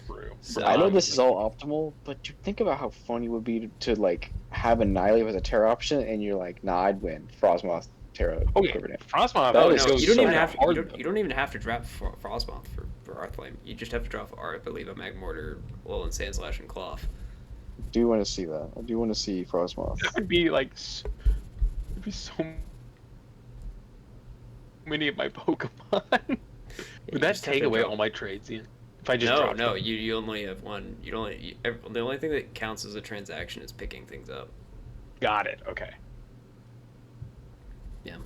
True. So I know this is all optimal, but you think about how fun it would be to like have Annihilate as a Terra option, and you're like, nah, I'd win. Frostmoth, Terra, Oh yeah, Quiver Dance. Frostmoth. That Oh is no, goes you don't so even have to. hard, You don't even have to draft Frostmoth for Hearthflame. You just have to draft I believe, a Magmortar, Alolan Sandslash, and Cloth. I do want to see that. I do want to see Frostmoth. That would be like, it'd be so many of my Pokemon. Would that take away all my trades, Ian? If I just No, dropped no, them? you only have one. The only thing that counts as a transaction is picking things up. Got it. Okay. Yeah,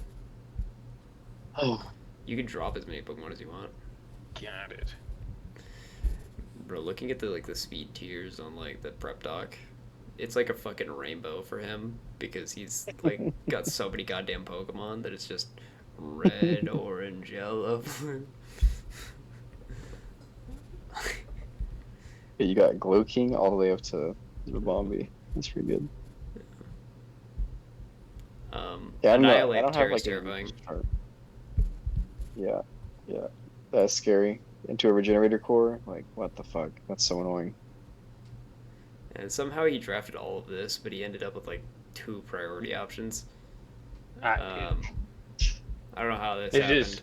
Oh, you can drop as many Pokemon as you want. Got it. Bro, looking at the speed tiers on like the prep doc, it's like a fucking rainbow for him because he's like got so many goddamn Pokemon that it's just red, orange, yellow, blue. you got Glowking all the way up to Bombi. That's pretty good. Yeah, I don't know. I Annihilate don't have Terra's like terrifying. Yeah, yeah, that's scary. Into a Regenerator Core, like what the fuck? That's so annoying. And somehow he drafted all of this, but he ended up with like 2 priority options. I don't know how this It happened.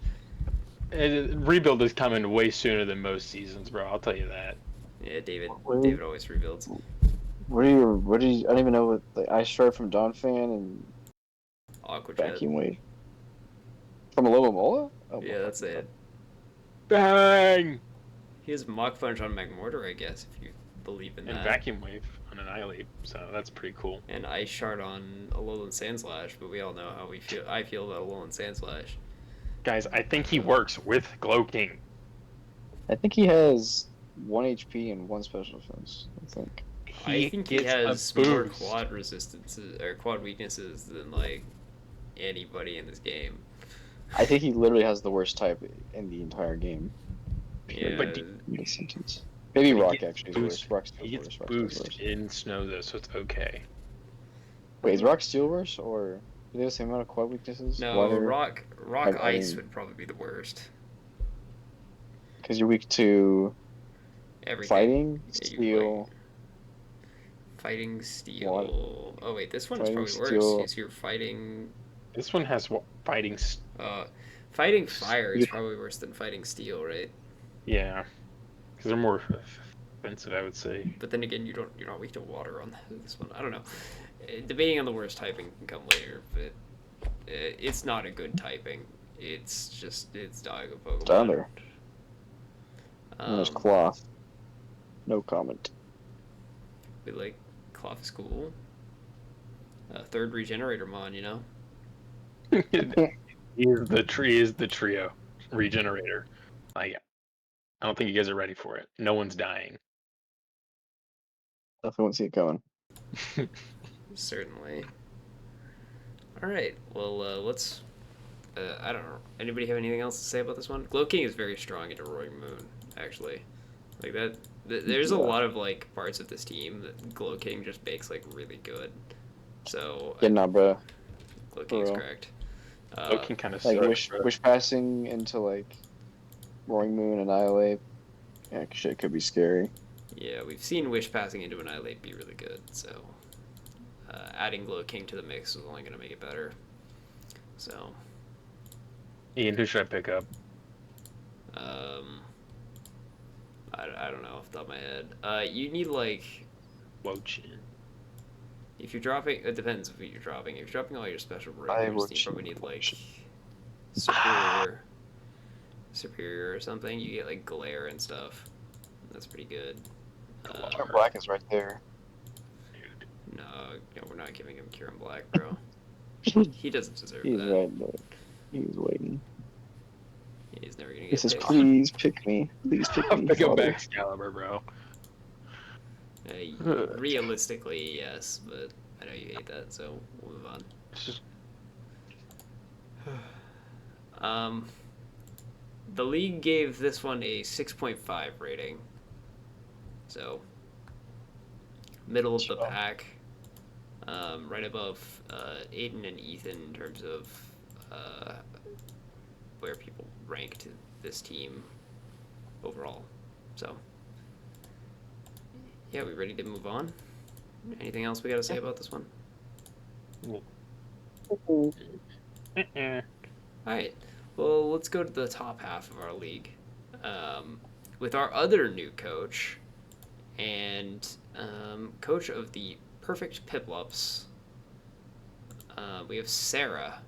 is. Rebuild is coming way sooner than most seasons, bro. I'll tell you that. Yeah, David. What- David always rebuilds. What do you? I don't even know what the Ice Shard from Donphan and Aqua Jet. Vacuum Wave from Alomomola. Oh, Yeah, that's it. Bang! He has Mach Punch on Magmortar, I guess, if you believe in And that. Vacuum Wave on Annihilate, so that's pretty cool. And Ice Shard on Alolan Sandslash, but we all know how we feel. I feel about Alolan Sandslash. Guys, I think he works with Glow King. I think he has 1 HP and 1 special defense. I think. I think he gets a has more boost. quad resistances or quad weaknesses than like anybody in this game. I think he literally has the worst type in the entire game. Yeah, But In this sentence. Maybe He Rock gets actually is boost- worse. Rock's He gets worse. Rock's boost worse. in Snow though, so it's okay. Wait, is Rock Steel worse, or do they have the same amount of quad weaknesses? no, Rock I Ice mean- would probably be the worst. Because you're weak to Everything. fighting, Yeah, you steel. Fighting Steel. Water. Oh wait, this one is Fighting probably Steel. worse. Is you're fighting This one has fighting. fighting Fire is Yeah. probably worse than fighting Steel, right? Yeah, because they're more offensive, I would say. But then again, you're not weak to water on this one. I don't know. Debating on the worst typing can come later, but it's not a good typing. It's dying of Pokemon. Down there. And there's Cloth. No comment. We like Cloth is cool. Third Regenerator Mon, you know. He is the trio regenerator. Like, I don't think you guys are ready for it. No one's dying. Definitely won't see it coming. Certainly. All right. Well, let's. I don't know. Anybody have anything else to say about this one? Glow King is very strong into Roaring Moon, actually. Like that. There's a Yeah. lot of like parts of this team that Glow King just makes like really good. So Yeah, nah, bro. Glow King is real. correct. Loki kind of Like sucks, bro. wish passing into like Roaring Moon, Annihilate. Yeah, shit could be scary. Yeah, we've seen Wish passing into Annihilate be really good. So adding Glow King to the mix is only going to make it better. So. Ian, who should I pick up? I don't know off the top of my head. You need like Lochin. if you're dropping. It depends what you're dropping. If you're dropping all your special I breakers, would you probably choose need like Lochin. superior or something. You get like glare and stuff. That's pretty good. Black is right there. No, we're not giving him Kieran Black, bro. He doesn't deserve He's that. right there. He's waiting. He's never gonna He get says, picked. please pick me. Please pick me. Pick up father." Excalibur, bro. Realistically, yes, but I know you hate that, so we'll move on. It's just The league gave this one a 6.5 rating. So, middle of the Sure. pack. Right above Aiden and Ethan in terms of where people ranked this team overall. So, yeah, we ready to move on? Anything else we got to say about this one? eh. All right. Well, let's go to the top half of our league with our other new coach and coach of the Perfect Piplups. We have Sarah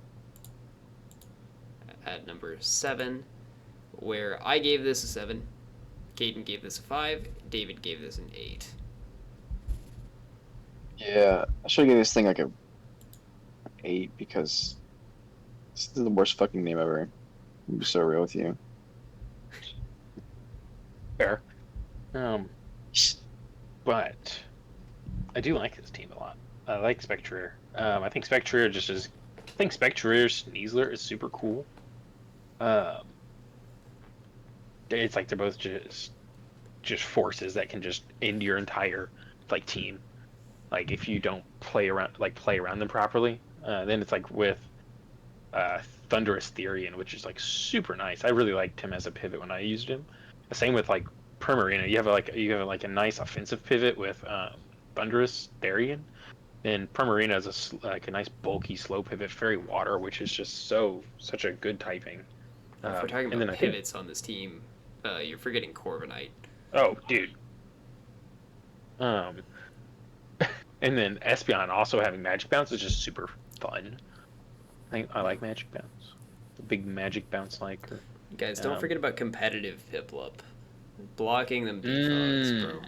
at number 7, where I gave this a 7, Caden gave this a 5, David gave this an 8. Yeah, I should give this thing like a 8 because this is the worst fucking name ever. I'm be so real with you. Fair. But I do like this team a lot. I like Spectrier. I think Spectrier I think Spectrier's Sneasler is super cool. It's like they're both just forces that can just end your entire like team. Like if you don't play around them properly, then it's like with Thunderous Therian, which is like super nice. I really liked him as a pivot when I used him. The same with like Primarina. You have a nice offensive pivot with Thunderous Therian, and Primarina is like a nice bulky slow pivot, fairy water, which is just such a good typing. If we're talking And about then I think, pivots on this team, you're forgetting Corviknight. oh dude, um, and then Espeon also having Magic Bounce is just super fun. I like Magic Bounce. The big Magic Bounce liker. Guys, don't forget about competitive Piplup. Blocking them defaults, bro.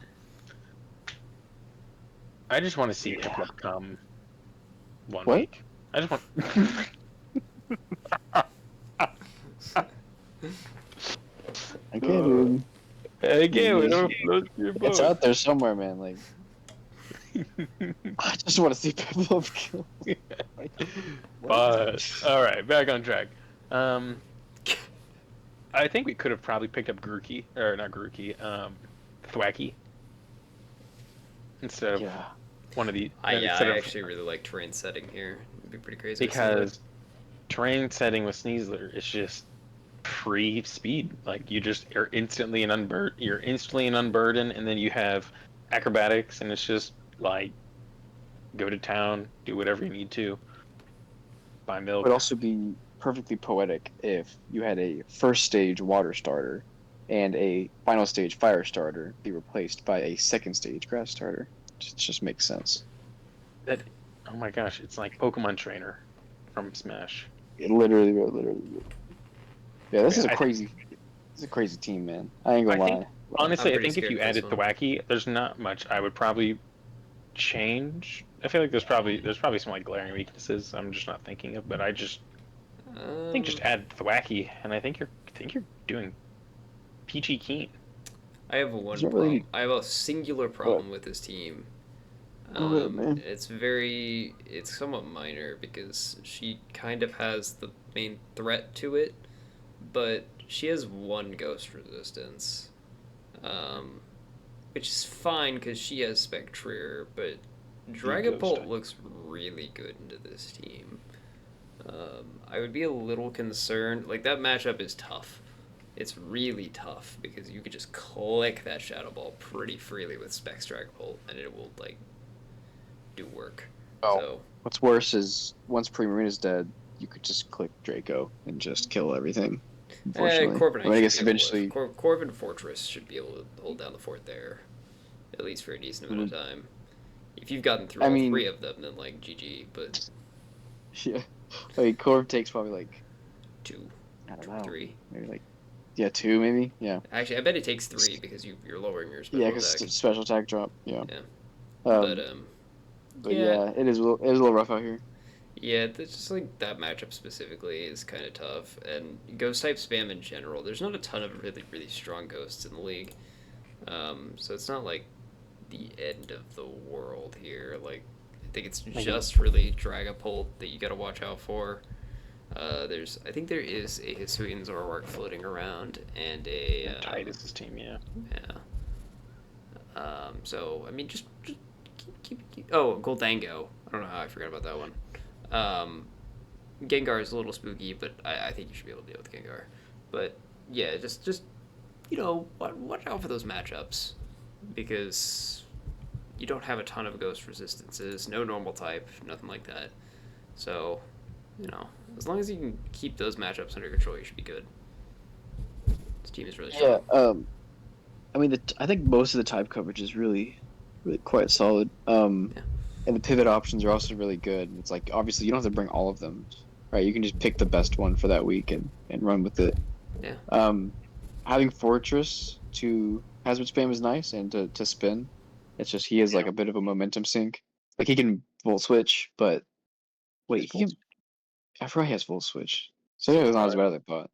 I just want to see Yeah. Piplup come one What? week. I just want. Okay, dude. Again, we It's- don't float your boat. It's out there somewhere, man. Like, I just want to see people kill. But all right, back on track. I think we could have probably picked up Grookey, or not Grookey, Thwacky, instead of Yeah. one of the. I instead of- actually really like terrain setting here. It'd be pretty crazy. because terrain setting with Sneasler is just free speed. Like you're instantly an unburden, and then you have acrobatics, and it's just like go to town, do whatever you need to, buy It milk. would also be perfectly poetic if you had a first stage water starter and a final stage fire starter be replaced by a second stage grass starter. It just makes sense. Oh my gosh, it's like Pokemon Trainer from Smash. It literally. Yeah, this is a I- crazy. This is a crazy team, man. I ain't gonna I lie. think- Honestly, I pretty think if scared you of this added one. Thwacky, there's not much I would probably change. I feel like there's probably some like glaring weaknesses I'm just not thinking of, but I think just add Thwacky, and I think you're doing peachy keen. I have one Is that problem. really- I have a singular problem with this team. Go ahead, man. It's somewhat minor because she kind of has the main threat to it, but she has one ghost resistance, which is fine because she has Spectrier, but Dragapult Ghost. looks really good into this team. I would be a little concerned. Like, that matchup is tough. It's really tough because you could just click that Shadow Ball pretty freely with Specs Dragapult, and it will, like, do work. Oh. So, What's worse is once Primarina's dead, you could just click Draco and just kill everything. Unfortunately, Corviknight I mean, I guess should be able eventually. to, Corvin Fortress should be able to hold down the fort there, at least for a decent amount of time. If you've gotten through I all mean- 3 of them, then, like, GG, but Yeah, like Corv takes probably like 2, I don't know, 3. maybe like 2 maybe. Yeah, Actually, I bet it takes 3 because you're lowering your special yeah, because attack. special attack drop. Yeah. Yeah. But yeah. yeah, it is a little rough out here. Yeah, that's just like that matchup specifically is kind of tough, and ghost type spam in general. There's not a ton of really really strong ghosts in the league, so it's not like the end of the world here. Like, think it's Like- just really Dragapult that you got to watch out for. I think there is a Hisuian Zoroark floating around and a Titus's team, yeah. yeah. So I mean, just keep. Oh, Goldango. I don't know how I forgot about that one. Gengar is a little spooky, but I think you should be able to deal with Gengar. But yeah, just watch out for those matchups because you don't have a ton of ghost resistances, no normal type, nothing like that. So, as long as you can keep those matchups under control, you should be good. This team is really Yeah. strong. I mean, I think most of the type coverage is really, really quite solid. Yeah. And the pivot options are also really good. It's like obviously you don't have to bring all of them, right? You can just pick the best one for that week and run with it. Yeah. Having Fortress to hazard spam is nice and to spin. It's just he is like a bit of a momentum sink. Like he can volt switch, but wait, he can. I forgot he has volt switch. So yeah, it's not as bad as I thought.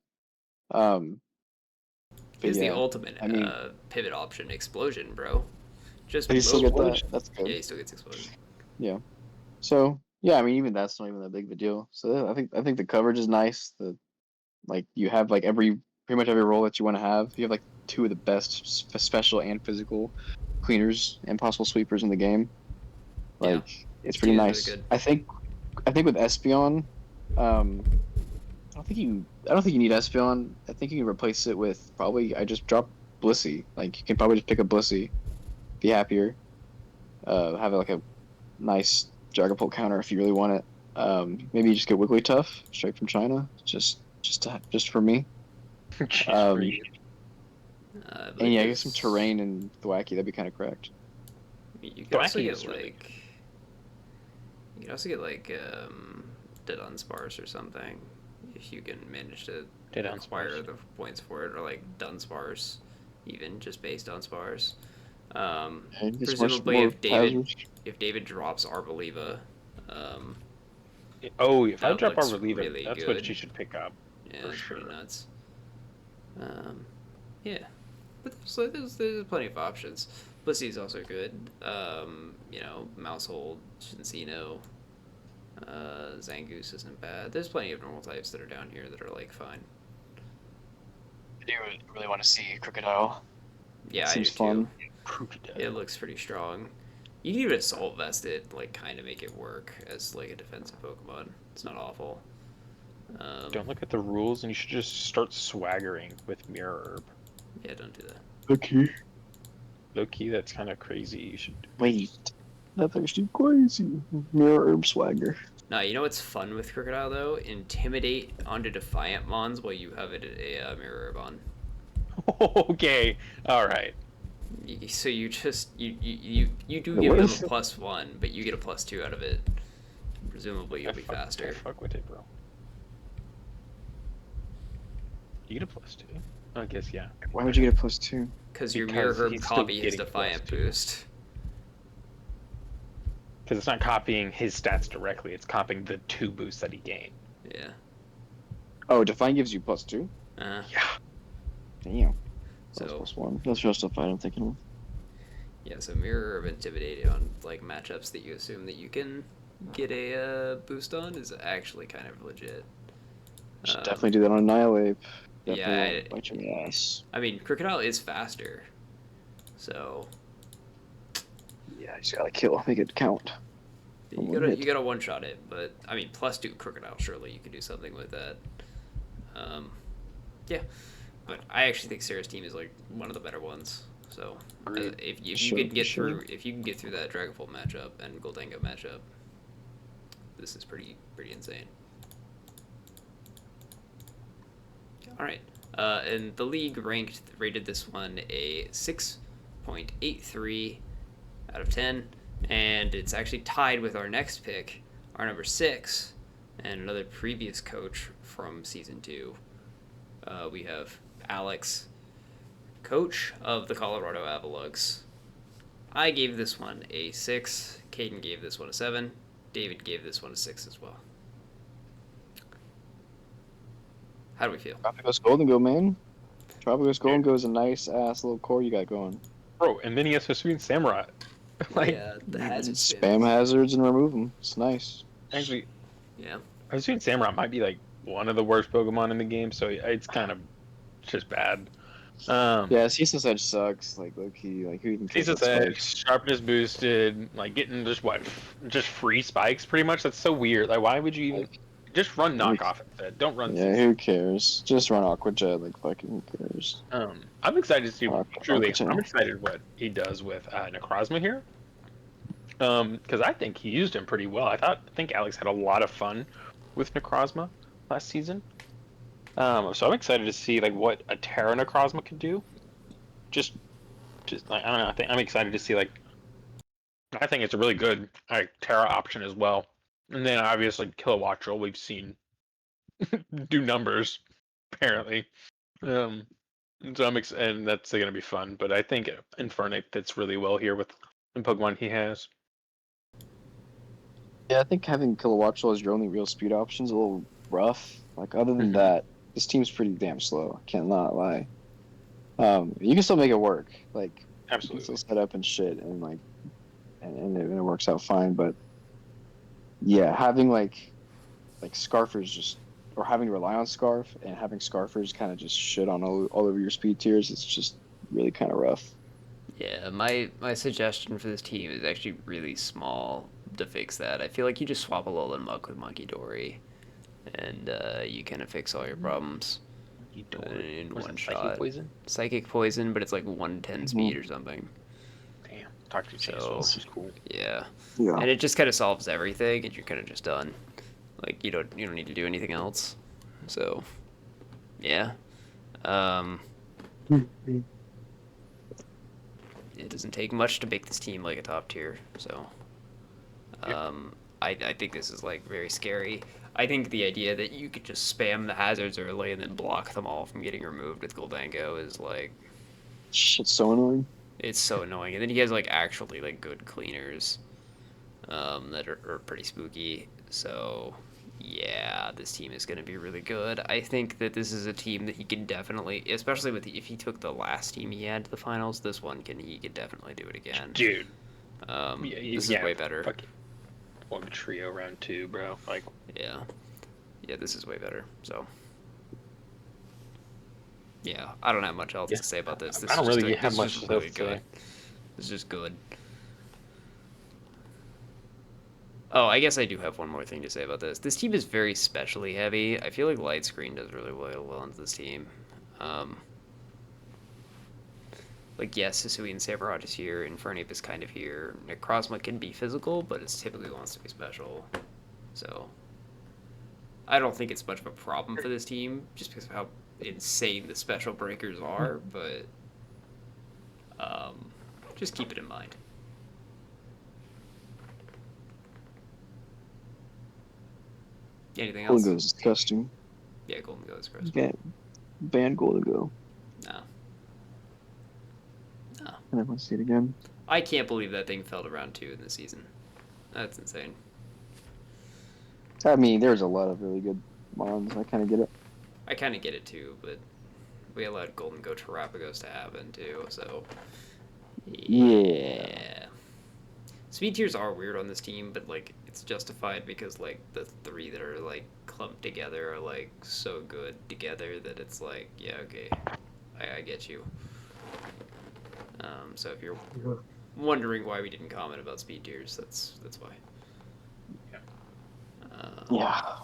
He has the yeah, ultimate I mean- pivot option, Explosion, bro. Just But you still get move. that. That's good. Yeah, he still gets Explosion. So yeah, I mean even that's not even that big of a deal. So I think the coverage is nice. Like you have like pretty much every role that you want to have. You have like two of the best special and physical cleaners and possible sweepers in the game. Yeah. Like it's pretty Team is nice. really good. I think with Espeon, I don't think you need Espeon. I think you can replace it with probably I just drop Blissey. Like you can probably just pick up Blissey, be happier. Have like a nice Dragapult counter if you really want it. Maybe you just get Wigglytuff straight from China, just for me. Just Um, for you. I And believe yeah, get there's- some terrain and Thwacky. That'd be kind of correct. You can also Thwacky get is really like. You can also get like the Dunsparce or something if you can manage to Dead acquire Dunsparce. the points for it, or like Dunsparce, even just based on Spars. And it's much Presumably, more if hazards. David drops Arboliva, Oh, if I that drop looks our reliever, really that's good. what she should pick up. yeah, For that's pretty sure. nuts. Yeah, but there's plenty of options. Blissey is also good. Mousehold, Shinsino, Zangoose isn't bad. There's plenty of normal types that are down here that are like fine. I do really want to see Crocodile. Yeah, I Seems do fun. too. It looks pretty strong. You can even Assault Vest it, like kind of make it work as like a defensive Pokemon. It's not awful. Don't look at the rules, and you should just start swaggering with Mirror Herb. Yeah, don't do that. Okay. Low key, that's kind of crazy. You should. Wait. That's actually crazy. Mirror Herb Swagger. No, you know what's fun with Crocodile though? Intimidate onto Defiant Mons while you have it a Mirror Herb on. Okay, all right. So you just you do Wait, give what them is a it? +1, but you get a +2 out of it. Presumably you'll be I faster. fuck with it, bro. You get a +2. I guess yeah. Why would you get a +2? Because your Because Mirror Herb he's still copy is getting Defiant +2. Boost. Because it's not copying his stats directly; it's copying the 2 boosts that he gained. Yeah. Oh, Define gives you +2? Uh, Yeah. Damn. so That's +1. That's Justified, I'm thinking of. yeah, so Mirror Herb Intimidate on like matchups that you assume that you can get a boost on is actually kind of legit. Should definitely do that on Annihilate. Yeah, Definitely bite your ass. I mean, Crocodile is faster, so Yeah, you just gotta kill. Make it count. you One gotta hit. you gotta one shot it. But I mean, +2 Crocodile, surely you could do something with that. Yeah, but I actually think Sarah's team is like one of the better ones. So Agreed. if you Sure, can get sure. through that Dragapult matchup and Goldango matchup, this is pretty insane. All right, and the league rated this one a 6.83 out of 10, and it's actually tied with our next pick, our number 6, and another previous coach from season 2. We have Alex, coach of the Colorado Avalugs. I gave this one a 6. Caden gave this one a 7. David gave this one a 6 as well. How do we feel? Tropicos Golden Go, man. Tropicos Golden Go is a nice ass little core you got going. Bro, and then he has Hisuian Samurai. Like, yeah, the hazard Spam hazards and remove them. It's nice. actually, Yeah. I was thinking Samurott might be like one of the worst Pokemon in the game, so it's kind of just bad. Yeah, Ceaseless Edge sucks. Like low key, like who even cares Ceaseless about Edge, spikes? sharpness boosted, like getting just free spikes pretty much. That's so weird. Like, why would you even Like, just run like, knockoff instead? Don't run yeah, Ceaseless. who cares? Just run Aqua Jet. Like fucking who cares? I'm excited to see truly. Aqua Jet. I'm excited what he does with Necrozma here. Because I think he used him pretty well. I think Alex had a lot of fun with Necrozma last season. So I'm excited to see like what a Terra Necrozma could do. Just like, I don't know. I'm excited to see like. I think it's a really good like Terra option as well. And then obviously Kilowattrel we've seen do numbers apparently. Um, so and that's gonna be fun. But I think Infernape fits really well here with the Pokemon he has. Yeah, I think having Kilowattrel as your only real speed option is a little rough. Like other than Mhm. that, this team's pretty damn slow. I cannot lie. You can still make it work. Like you can Absolutely. still set up and shit, and like, and it works out fine. But yeah, having like Scarfers just or having to rely on Scarf and having Scarfers kind of just shit on all over your speed tiers, it's just really kind of rough. Yeah, my suggestion for this team is actually really small to fix that. I feel like you just swap a Alolan Muck with Monkey Dory, and you kind of fix all your problems in Was one it shot. Psychic Poison? Psychic Poison, but it's like 110 Mhm. speed or something. Damn. Talk to So- Chainsaw. This is cool. Yeah, Yeah. and it just kind of solves everything, and you're kind of just done. Like you don't need to do anything else. So, yeah. Um, it doesn't take much to make this team like a top tier. So, I think this is like very scary. I think the idea that you could just spam the hazards early and then block them all from getting removed with Goldango is like Shit's so annoying. it's so annoying. And then he has like actually like good cleaners that are pretty spooky. So yeah, this team is going to be really good. I think that this is a team that he can definitely, especially with if he took the last team he had to the finals, this one he could definitely do it again. Dude. This is way better. Fucking one trio round 2, bro. Like, Yeah, this is way better. So yeah, I don't have much else Yeah. to say about this. This I don't is really just have this much is just else really to good. say. This is just good. Oh, I guess I do have one more thing to say about this. This team is very specially heavy. I feel like Light Screen does really well into this team. Like, yes, Hisui and Samurott is here, Infernape is kind of here. Necrozma can be physical, but it typically wants to be special. So, I don't think it's much of a problem for this team, just because of how insane the special breakers are, but just keep it in mind. Anything else? Golden Go is disgusting. Yeah, Golden Go is gross. Ban Golden Go. No. I never want to see it again. I can't believe that thing fell to round 2 in the season. That's insane. I mean, there's a lot of really good mons. I kind of get it. I kind of get it too, but we allowed Golden Go Terrapagos to happen too, so. Yeah. Speed tiers are weird on this team, but like it's justified because like the 3 that are like clumped together are like so good together that it's like, yeah, okay, I get you. So if you're wondering why we didn't comment about speed tiers, that's why. Yeah.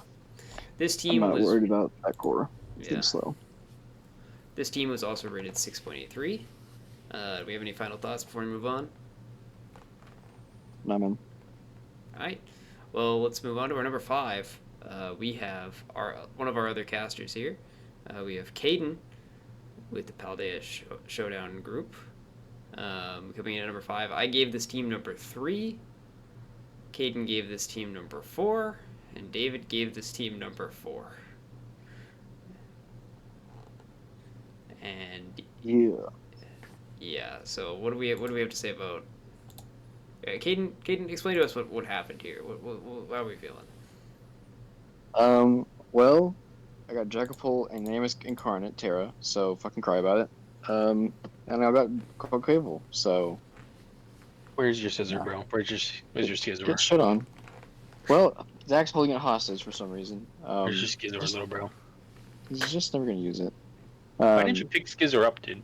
This I'm team not was worried about that core. It's yeah. getting slow. This team was also rated 6.83. Do we have any final thoughts before we move on? No, man. All right. Well, let's move on to our number 5. We have one of our other casters here. We have Caden with the Paldea Showdown group. Coming in at number 5. I gave this team number 3. Caden gave this team number 4. And David gave this team number 4. And Yeah. so what do we have to say about Caden, explain to us what happened here. How are we feeling? Well, I got Dragapult and Namus Incarnate Terra, so fucking cry about it. And I got Cable, so Where's your scissor, No. bro? Where's your scissor? Get shit on. Well, Zach's holding it hostage for some reason. Where's your scissor, Just- little bro? he's just never gonna use it. Why didn't you pick scissor up, dude?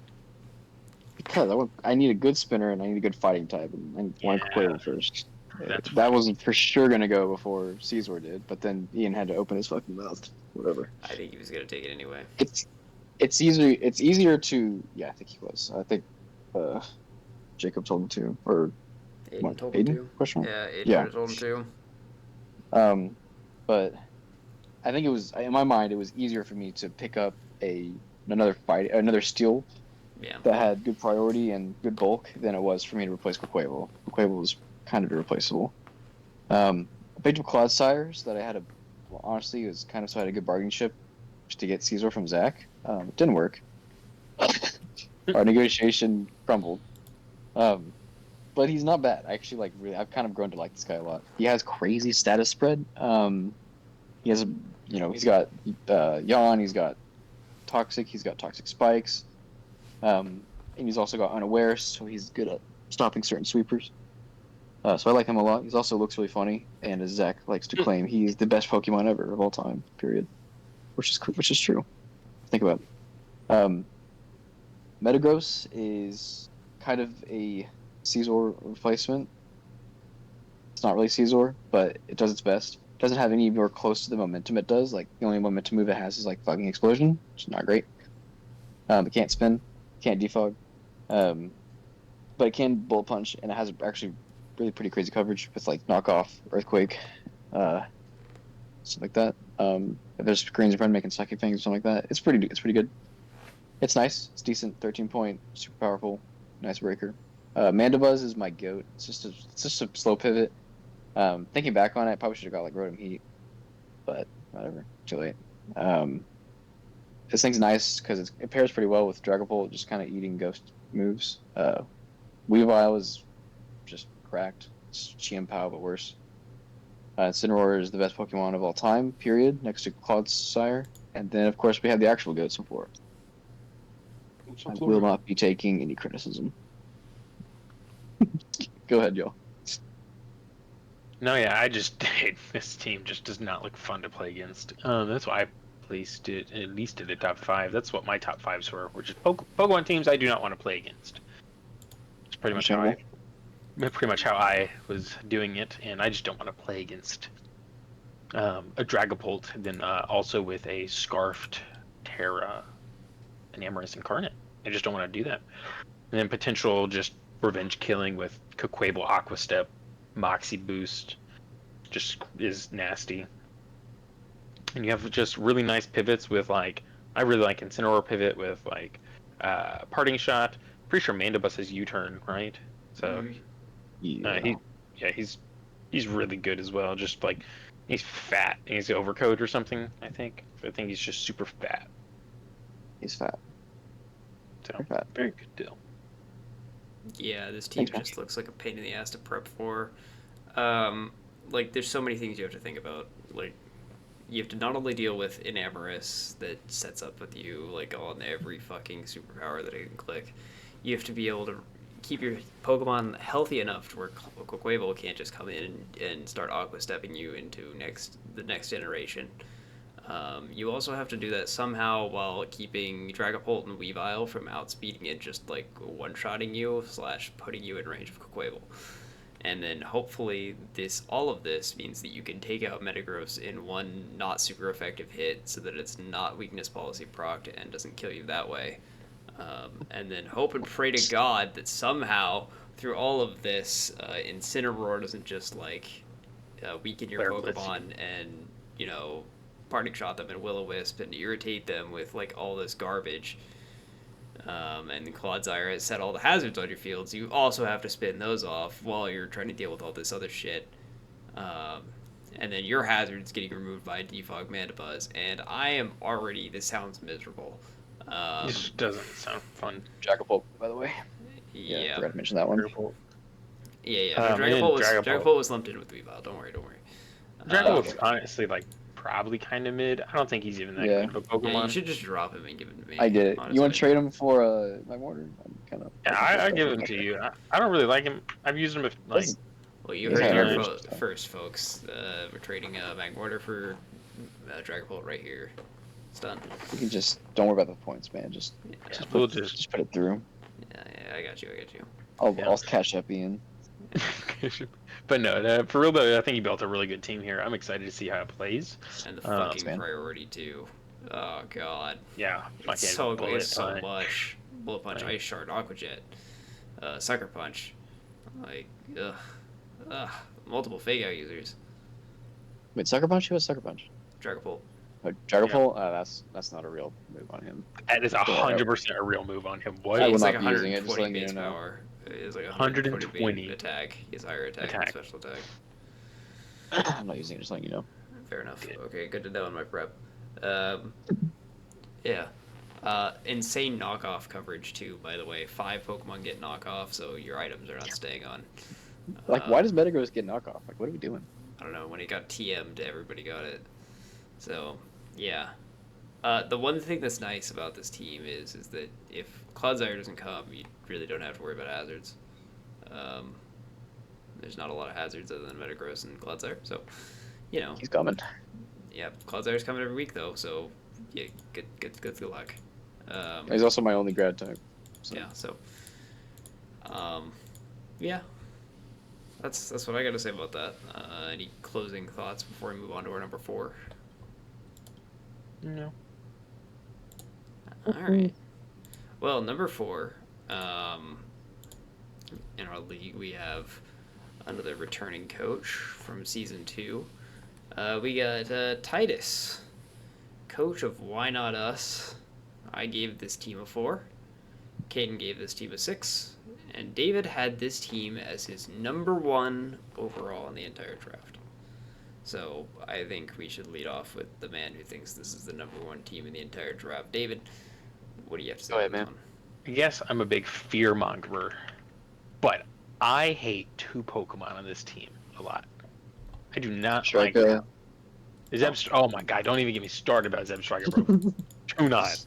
Because I need a good spinner and I need a good fighting type, and I want Yeah. Quail first. That's That wasn't for sure gonna go before Caesar did, but then Ian had to open his fucking mouth. Whatever. I think he was gonna take it anyway. It's easier to I think he was. I think Jacob told him to, or Aiden what, told him Aiden? to. Question mark? Yeah, Aiden Yeah. told him to. But I think it was in my mind it was easier for me to pick up another steel Yeah. that had good priority and good bulk than it was for me to replace Quavo. Quavo was kind of irreplaceable. I picked up Clodsires that I had honestly it was kind of so I had a good bargaining chip just to get Caesar from Zach. It didn't work. Our negotiation crumbled. But he's not bad. I actually I've kind of grown to like this guy a lot. He has crazy status spread. He has he's got Yawn, he's got Toxic, he's got Toxic Spikes. And he's also got Unaware, so he's good at stopping certain sweepers. So I like him a lot. He also looks really funny, and as Zach likes to claim, he's the best Pokemon ever of all time. Period. Which is true. Think about it. Metagross is kind of a Caesar replacement. It's not really Caesar, but it does its best. It doesn't have any more close to the momentum it does. Like the only momentum move it has is like fucking explosion, which is not great. It can't spin, can't defog, but it can bullet punch, and it has actually really pretty crazy coverage with like knockoff, earthquake, stuff like that. If there's screens in front making sucky things or something like that, it's pretty good. It's nice. It's decent. 13 point, super powerful, nice breaker. Mandibuzz is my goat. It's just a slow pivot. Thinking back on it, I probably should have got like Rotom Heat, but whatever. Too late. This thing's nice because it pairs pretty well with Dragapult, just kind of eating ghost moves. Weavile is just cracked. It's Chiampao, but worse. Incineroar is the best Pokemon of all time, period, next to Clodsire. And then, of course, we have the actual goats on floor. I will not be taking any criticism. Go ahead, y'all. No, yeah, I just this team just does not look fun to play against. That's why I placed it at least in the top 5. That's what my top 5s were, which is Pokemon teams I do not want to play against. It's pretty much how I was doing it, and I just don't want to play against a Dragapult, then also with a Scarfed Terra, an Amorous Incarnate. I just don't want to do that. And then potential just revenge killing with Quaquaval Aqua Step, Moxie Boost, just is nasty. And you have just really nice pivots with like, I really like Incineroar pivot with like Parting Shot. Pretty sure Mandibuzz has U-turn, right? So he's really good as well. Just like he's fat. He's overcode or something. I think he's just super fat. He's fat. So Very fat. very good deal. Yeah, this team Thanks, just looks like a pain in the ass to prep for. Like, there's so many things you have to think about. Like, you have to not only deal with an Amorous that sets up with you, like, on every fucking superpower that it can click. You have to be able to keep your Pokemon healthy enough to where Quaquaval can't just come in and start Aqua Stepping you into the next generation. You also have to do that somehow while keeping Dragapult and Weavile from outspeeding it, just like one-shotting you / putting you in range of Quaquaval. And then hopefully all of this means that you can take out Metagross in one not super effective hit so that it's not weakness policy procced and doesn't kill you that way. And then hope and pray to God that somehow through all of this, Incineroar doesn't just like weaken your Pokemon and, Parting Shot them and Will-O-Wisp and irritate them with like all this garbage. And Clodsire has set all the hazards on your fields. You also have to spin those off while you're trying to deal with all this other shit. And then your hazard's getting removed by Defog Mandibuzz. And this sounds miserable. This doesn't sound fun. Dragapult, by the way. Yeah. I forgot to mention that one. Yeah. Dragapult was lumped in with Weavile. Don't worry. Dragapult's honestly like probably kind of mid. I don't think he's even that Yeah. good of a Yeah, you Pokemon. should just drop him and give him to me. I get it. Honestly. You want to trade him for Magmortar? I'm kind of. Yeah, I give him to you. I don't really like him. I've used him like Well, you He's heard it had here others, so. first, folks. We're trading Magmortar for Dragapult right here. It's done. You can just don't worry about the points, man. Just we'll just put it through. Yeah, I got you. I'll catch up, Ian. But no, for real though, I think he built a really good team here. I'm excited to see how it plays. And the fucking man. priority too. Oh god. Yeah, It's so good. It's so much. Bullet Punch, Right. Ice Shard, Aqua Jet, Sucker Punch. Like, ugh. Multiple Fake Out users. Wait, Sucker Punch? Who has Sucker Punch? Dragapult. Oh, Dragapult? That's not a real move on him. That is 100% a real move on him. What? I will It's not like be using it, just 120 letting you base know. power. It's like 120 attack. He has higher attack, Attack. and special attack. I'm not using it, just letting you know. Fair enough. Okay, good to know in my prep. Yeah. Insane knockoff coverage too, by the way. 5 Pokemon get knockoff, so your items are not staying on. Like, why does Metagross get knockoff? Like, what are we doing? I don't know, when it got TM'd, everybody got it. So, yeah. The one thing that's nice about this team is that if Clodsire doesn't come, you really don't have to worry about hazards. There's not a lot of hazards other than Metagross and Clodsire, so, you know. He's coming. Yeah, Clodsire's coming every week, though, so, yeah, good luck. He's also my only grad type. So. Yeah, so, yeah. That's what I got to say about that. Any closing thoughts before we move on to our number 4? No. All right. Well, number 4, in our league, we have another returning coach from season 2. We got Titus, coach of Why Not Us. I gave this team a 4. Caden gave this team a 6. And David had this team as his number 1 overall in the entire draft. So I think we should lead off with the man who thinks this is the number 1 team in the entire draft. David, what do you have to say Go ahead, about this man. one? Yes, I'm a big fear mongerer, but I hate 2 Pokemon on this team a lot. I do not like them. Oh my god, don't even get me started about Zebstrika, bro. Do not.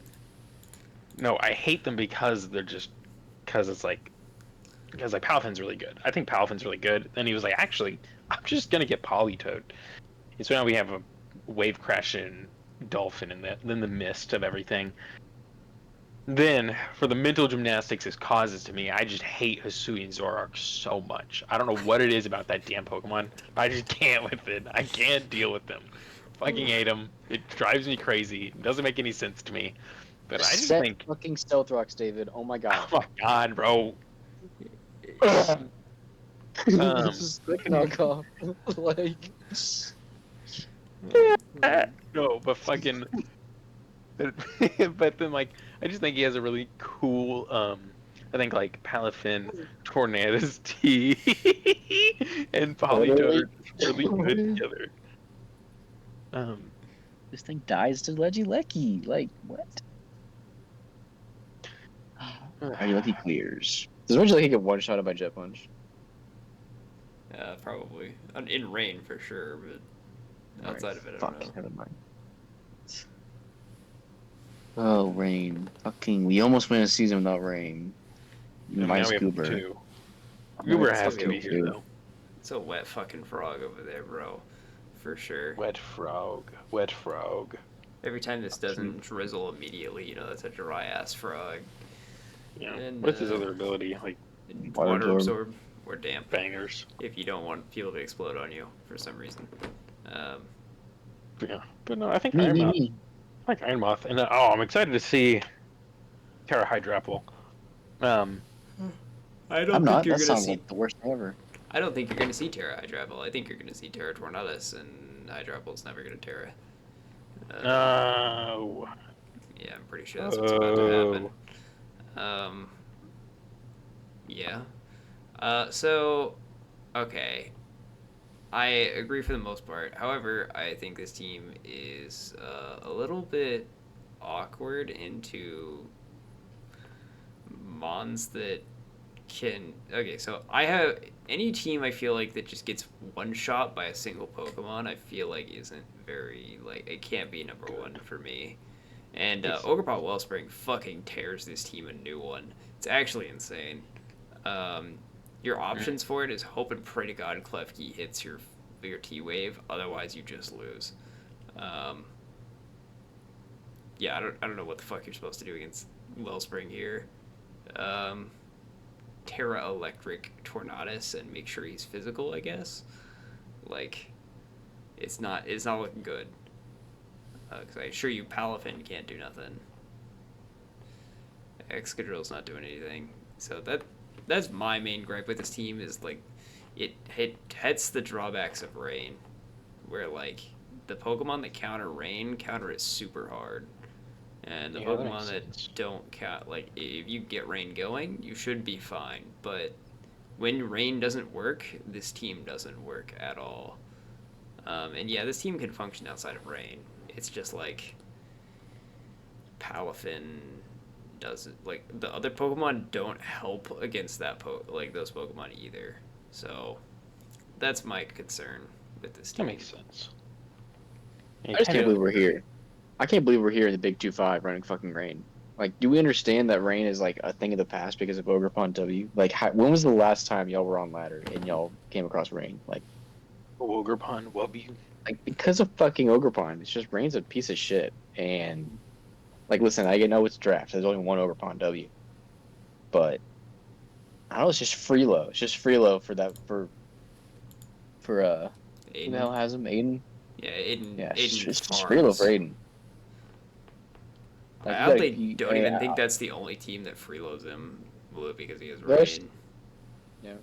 No, I hate them because Palfin's really good. I think Palfin's really good. Then he was like, actually, I'm just gonna get Politoed. And so now we have a Wave Crash and Dolphin and then the mist of everything. Then, for the mental gymnastics it causes to me, I just hate Hisui and Zoroark so much. I don't know what it is about that damn Pokemon. I just can't with it. I can't deal with them. Fucking hate them. It drives me crazy. It doesn't make any sense to me. But I just think... fucking Stealth Rocks, David. Oh my god. Oh my god, bro. This is like knockoff. Like... No, but fucking... but then, like, I just think he has a really cool, I think, like, Palafin, Tornadus T, and Politoed are really good together. This thing dies to Lecky. Like, what? Lecky clears. Does Lecky get one-shotted by Jet Punch? Probably. In rain, for sure, but outside of it, I don't know. Never mind. Oh, rain. Fucking, we almost win a season without rain. And Minus now we have Goober. 2. Goober it's has so to be good, here, too. though. It's a wet fucking frog over there, bro. For sure. Wet frog. Every time this doesn't drizzle immediately, you know, that's a dry-ass frog. Yeah. And, What's his other ability? Like, Water absorb. absorb or damp. bangers. If you don't want people to explode on you for some reason. Yeah. But no, I think Iron Moth. I like Iron Moth. And, I'm excited to see Terra Hydrapple. I don't I'm not. That sounds like the worst thing ever. I don't think you're gonna see Terra Hydrapple. I think you're gonna see Terra Tornadus, and Hydrapple's never gonna Terra. No. Yeah, I'm pretty sure that's what's about to happen. Yeah. So, okay. I agree for the most part. However, I think this team is a little bit awkward into mons that Okay, so I have any team I feel like that just gets one shot by a single Pokemon. I feel like isn't very like it can't be number one for me. And Ogerpon Wellspring fucking tears this team a new one. It's actually insane. Your options for it is hope and pray to God Klefki hits your T wave. Otherwise, you just lose. Yeah, I don't know what the fuck you're supposed to do against Wellspring here. Terra Electric Tornadus and make sure he's physical, I guess. Like, it's not looking good. Because I assure you, Palafin can't do nothing. Excadrill's not doing anything. So that's my main gripe with this team is like, it hits the drawbacks of Rain, where like the Pokemon that counter Rain counter it super hard. And the Pokemon that don't count, like, if you get Rain going, you should be fine. But when Rain doesn't work, this team doesn't work at all. And yeah, this team can function outside of Rain. It's just like Palafin doesn't, like, the other Pokemon don't help against those Pokemon either. So that's my concern with this team. That makes sense. I just can't believe we're here. I can't believe we're here in the Big 2-5 running fucking Rain. Like, do we understand that Rain is like a thing of the past because of Ogerpon W? Like, when was the last time y'all were on ladder and y'all came across Rain? Like, Ogerpon W. Like, because of fucking Ogerpon, it's just Rain's a piece of shit. And like, listen, I know it's draft. There's only one Ogerpon W, but I don't know. It's just Freelo. It's just Freelo for who the hell has him? Aiden. Yeah, Aiden. Yeah, it's just farms. Freelo for Aiden. I hope they don't even think that's the only team that freeloads him, because he has Rain. Yeah.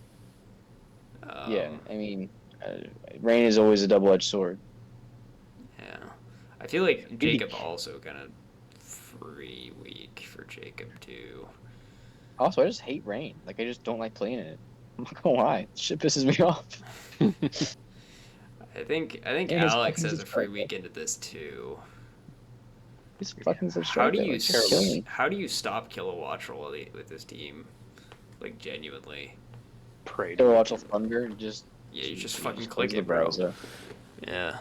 Yeah, I mean, Rain is always a double-edged sword. Yeah, I feel like Jacob also kind of free weak for Jacob too. Also, I just hate Rain. Like, I just don't like playing it. I'm not gonna lie, shit pisses me off. I think Alex has a free week into this too. He's fucking How do you stop Kilowattrel with this team? Like, genuinely. Pray. Kilowattrel Thunder, just you just fucking click it, bro. Yeah.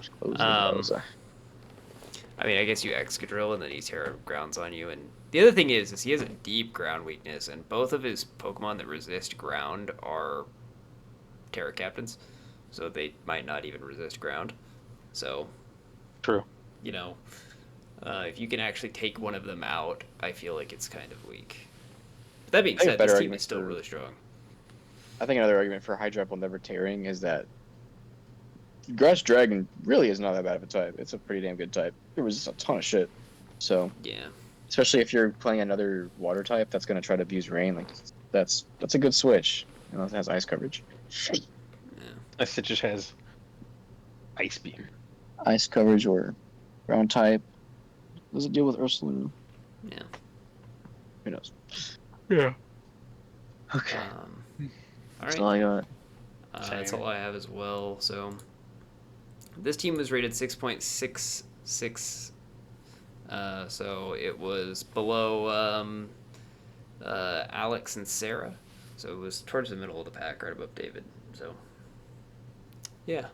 I mean, I guess you Excadrill and then he Terra grounds on you. And the other thing is he has a deep ground weakness, and both of his Pokemon that resist ground are Terra Captains, so they might not even resist ground. So, true. You know, if you can actually take one of them out, I feel like it's kind of weak. But that being said, this team is still really strong. I think another argument for Hydreigon never tearing is that Grass Dragon really is not that bad of a type. It's a pretty damn good type. It was a ton of shit. So yeah, especially if you're playing another water type that's going to try to abuse Rain, like that's a good switch. You know, it has ice coverage. Yeah. It just has Ice Beam. Ice coverage or ground type. Does it deal with Ursaluna? Yeah. Who knows? Yeah. Okay. All right. That's all I got. That's all I have as well. So this team was rated 6.66. So it was below Alex and Sarah. So it was towards the middle of the pack, right above David. So yeah.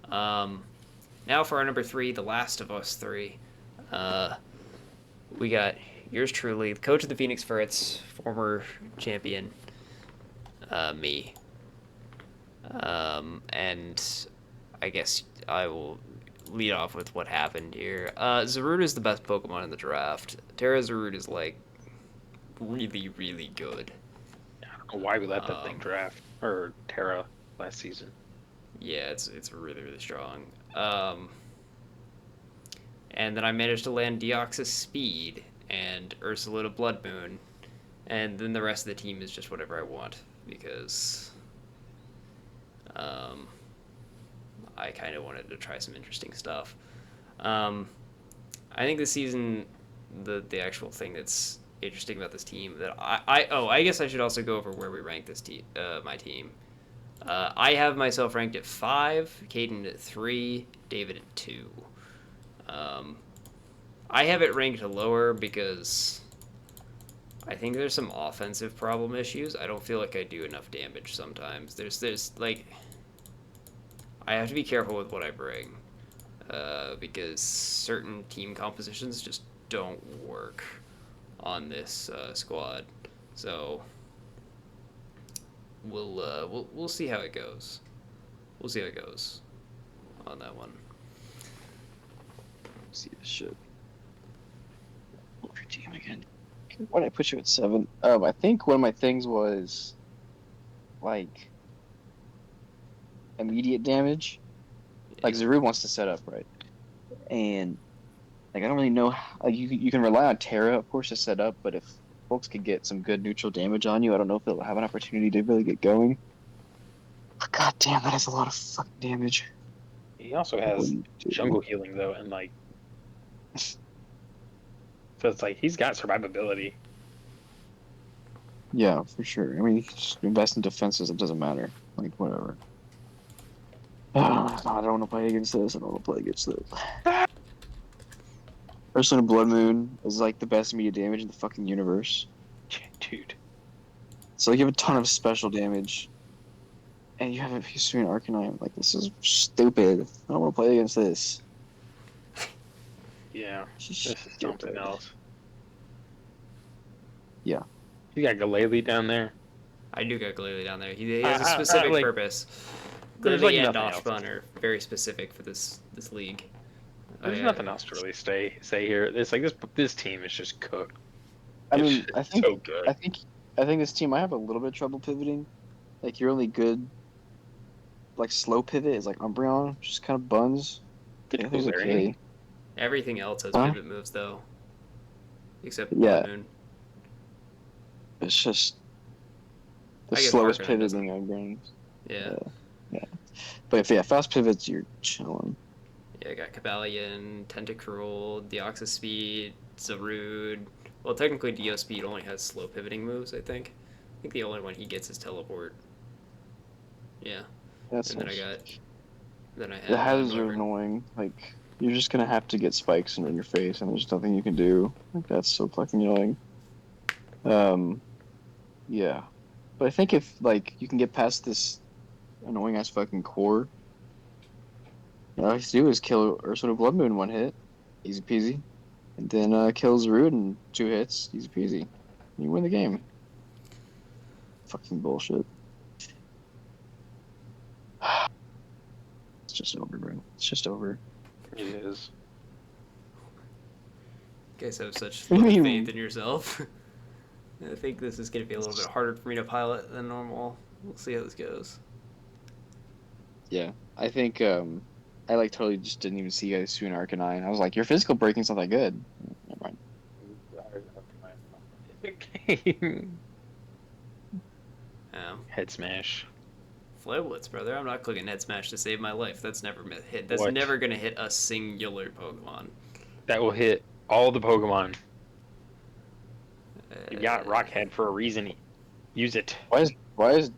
Now for our number 3, the last of us 3. We got yours truly, the coach of the Phoenix Ferrets, former champion, me. And I guess I will lead off with what happened here. Zarude is the best Pokemon in the draft. Terra Zarude is like really, really good. I don't know why we let that thing draft or Terra last season. Yeah, it's really, really strong. And then I managed to land Deoxys Speed and Ursaluna Blood Moon, and then the rest of the team is just whatever I want because I kind of wanted to try some interesting stuff. I think this season, the actual thing that's interesting about this team that I guess I should also go over where we rank this my team. I have myself ranked at 5, Caden at 3, David at 2. I have it ranked lower because I think there's some offensive problem issues. I don't feel like I do enough damage sometimes. There's like I have to be careful with what I bring, because certain team compositions just don't work on this squad. So we'll see how it goes. We'll see how it goes on that one. See this shit. What's your team again? Why did I put you at 7? I think one of my things was like immediate damage. Like Zaru wants to set up, right? And like I don't really know. Like you can rely on Terra, of course, to set up, but if folks could get some good neutral damage on you, I don't know if they'll have an opportunity to really get going. God damn, that is a lot of fucking damage. He also has jungle healing though, and like, so it's like he's got survivability. Yeah, for sure. I mean, just invest in defenses. It doesn't matter. Like whatever. I don't want to play against this. I don't want to play against this. Persona Blood Moon is like the best immediate damage in the fucking universe. Dude. So you have a ton of special damage, and you have a Hisuian Arcanine. Like this is stupid. I don't want to play against this. Yeah. This This is something stupid. else. Yeah. You got Galele down there. I do got Glalie down there. He has a specific like, purpose. there's, Glalie like, and nothing else. Noshbun are very specific for this league. There's nothing else to really say here. It's like this team is just cooked. I It's mean, just I think so good. I think this team might have a little bit of trouble pivoting. Like your only good, like slow pivot is like Umbreon, just kind of buns. Get I think it's Galarian. okay. Everything else has Huh? pivot moves though, except Yeah. Blood Moon. It's just the I guess slowest Arcanine pivot doesn't. thing Umbreon. Yeah. But if fast pivots, you're chilling. Yeah, I got Cobalion, Tentacruel, Deoxys Speed, Zarude. Well, technically Dio Speed only has slow pivoting moves, I think. I think the only one he gets is Teleport. Yeah. That's And then I nice. got... Then I had... The hazards are Noivern. annoying. Like you're just gonna have to get spikes in your face, and there's nothing you can do. Like that's so fucking annoying. Yeah, but I think if like you can get past this annoying ass fucking core, all you have to do is kill Ursula Blood Moon in 1 hit, easy peasy, and then kill Zarude in 2 hits, easy peasy. You win the game. Fucking bullshit. It's just over, bro. It's just over. It is. You guys have such What do little you faith mean? in yourself. I think this is going to be a little bit harder for me to pilot than normal. We'll see how this goes. Yeah, I think I like totally just didn't even see you guys doing Arcanine. I was like, your physical breaking's not that good. Never mind. Head smash. Flablets, brother. I'm not clicking Head Smash to save my life. That's never hit. That's What? never going to hit a singular Pokemon. That will hit all the Pokemon. You got Uh, Rockhead for a reason. Use it. Why is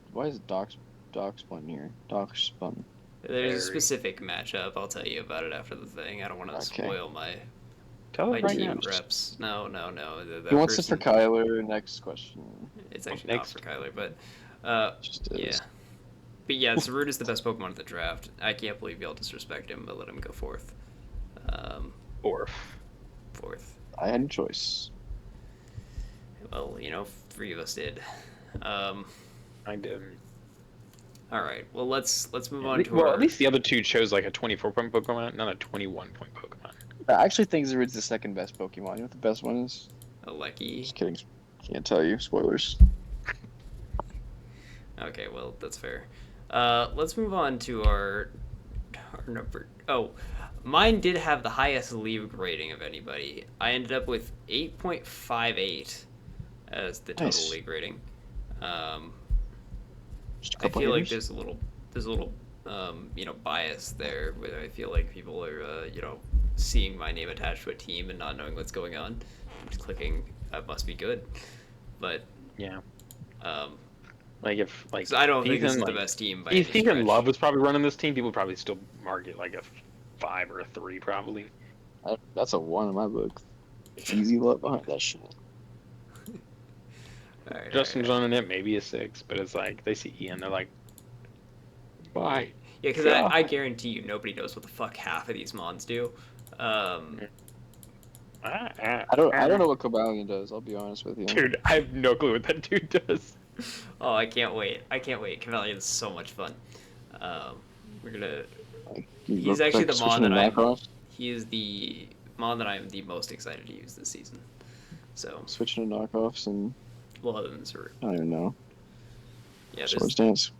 Doc Spun here? Doc Spun. There's a Very. specific matchup. I'll tell you about it after the thing. I don't want to Okay. spoil my Tell us right team now. reps. No. He wants it for Kyler. Next question. It's actually Next. not for Kyler, but Just yeah. is. But yeah, Zarude is the best Pokemon at the draft. I can't believe y'all disrespect him, but let him go fourth. Fourth. Fourth. I had a choice. Well, 3 of us did. I did. All right. Well, let's move on to Well, our. at least the other two chose like a 24-point Pokemon, not a 21-point Pokemon. I actually think Zarude's the second best Pokemon. You know what the best one is? Aleki. Just kidding. Can't tell you. Spoilers. Okay, well, that's fair. Let's move on to our number. Oh, mine did have the highest league rating of anybody. I ended up with 8.58 as the total Nice. league rating. Just a I couple feel like haters. there's a little bias there where I feel like people are seeing my name attached to a team and not knowing what's going on, just clicking that must be good, but Yeah. um, Like if like 'cause I don't think this is Ethan, the best team by If any Ethan stretch. Love was probably running this team, people would probably still mark it like a 5 or a 3 probably. That's a 1 in my book. Easy love behind that shit. Alright, Justin's alright. running it, maybe a 6, but it's like they see Ian, they're like, why? Yeah, because I guarantee you nobody knows what the fuck half of these mons do. Um, I don't know what Cobalion does. I'll be honest with you. Dude, I have no clue what that dude does. oh, I can't wait. I can't wait. Cavalion is so much fun. Um, we're gonna. Like, He's actually the switching mon to that I'm. knockoffs. He is the mon that I'm the most excited to use this season. So, Switching to knockoffs and well, other than Zuru. I don't even know. Yeah, Swords Dance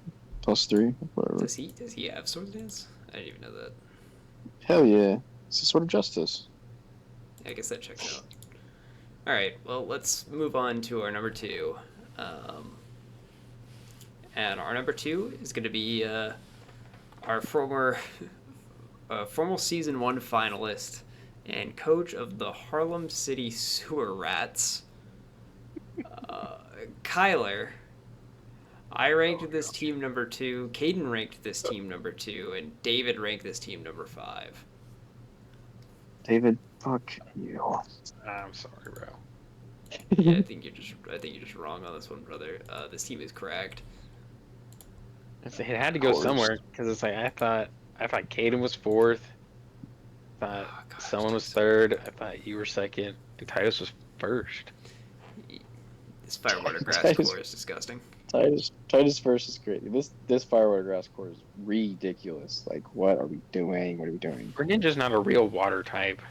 +3, whatever. does he have Swords Dance? I didn't even know that. Hell yeah. It's a Sword of Justice. I guess that checks out. All right, well, let's move on to our number 2. And our number 2 is going to be our former season 1 finalist and coach of the Harlem City Sewer Rats, Kyler. I ranked this team number 2. Caden ranked this team number 2, and David ranked this team number 5. David, fuck you. I'm sorry, bro. Yeah, I think you're just wrong on this one, brother. This team is cracked. It had to go course. somewhere because it's like I thought Caden was 4th. I thought Oh, gosh, someone was Titus. 3rd. I thought you were 2nd. And Titus was 1st. This firewater grass Titus. core is disgusting. Titus first is great. This Firewater Grass core is ridiculous. Like, what are we doing? What are we doing? Greninja's not a real water type.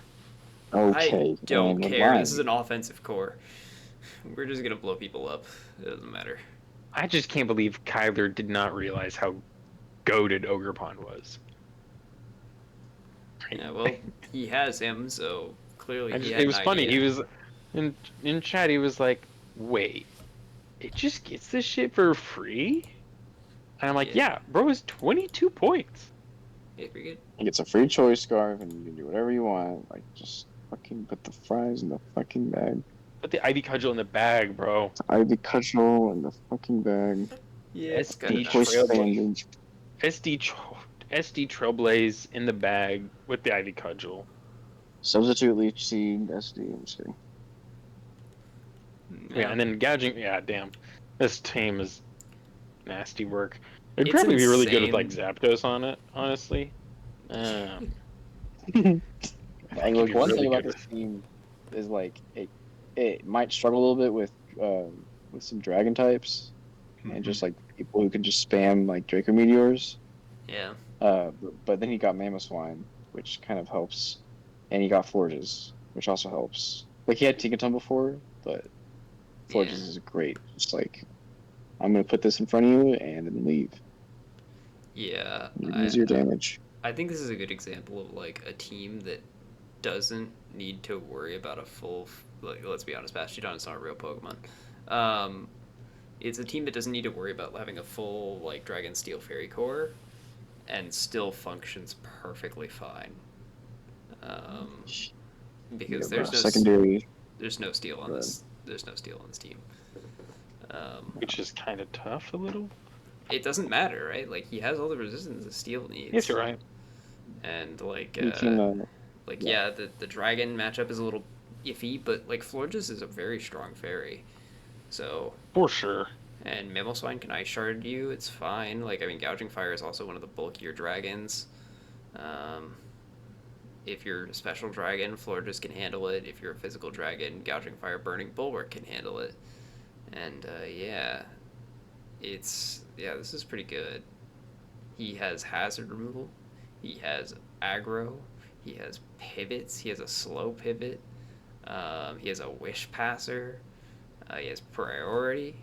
Okay. I don't man, care. why? This is an offensive core. We're just gonna blow people up. It doesn't matter. I just can't believe Kyler did not realize how goated Ogerpon was. Yeah, well, he has him, so clearly he had It was an funny. idea. He was in chat. He was like, "Wait, it just gets this shit for free?" And I'm like, Yeah. "Yeah, bro, is 22 points." Yeah, pretty good. He gets a free choice scarf, and you can do whatever you want. Like, just fucking put the fries in the fucking bag. Put the Ivy Cudgel in the bag, bro. Ivy Cudgel in the fucking bag. Yeah, it's kind the of Choice Trailblaze. bandage. SD Trailblaze in the bag with the Ivy Cudgel. Substitute Leech Seed, SD. I'm just kidding. Yeah, and then gouging. Yeah, damn. This team is nasty work. It'd It's probably be really good with like insane. Zapdos on it, honestly. And Could look, be one really thing about good this team is like it might struggle a little bit with some dragon types and just like people who can just spam like Draco Meteors. Yeah. But then he got Mamoswine, which kind of helps, and he got Forges, which also helps. Like he had Tinkaton before, but Forges is great. Just like I'm gonna put this in front of you and then leave. Yeah. Use your damage. I think this is a good example of like a team that doesn't need to worry about a full. Like, let's be honest, Bastiodon is not a real Pokemon. It's a team that doesn't need to worry about having a full like Dragon Steel Fairy core, and still functions perfectly fine. Because Yeah, there's bro. no secondary. there's no steel on Right. this. There's no steel on this team. which is kind of tough a little. It doesn't matter, right? Like he has all the resistance that steel needs. Yes, you're right. And like You can, yeah, the dragon matchup is a little iffy, but like Florges is a very strong fairy. So For sure. and Mamoswine can ice shard you, it's fine. Like I mean Gouging Fire is also one of the bulkier dragons. If you're a special dragon, Florges can handle it. If you're a physical dragon, Gouging Fire Burning Bulwark can handle it. And this is pretty good. He has hazard removal. He has aggro. He has pivots. He has a slow pivot. He has a wish passer. He has priority.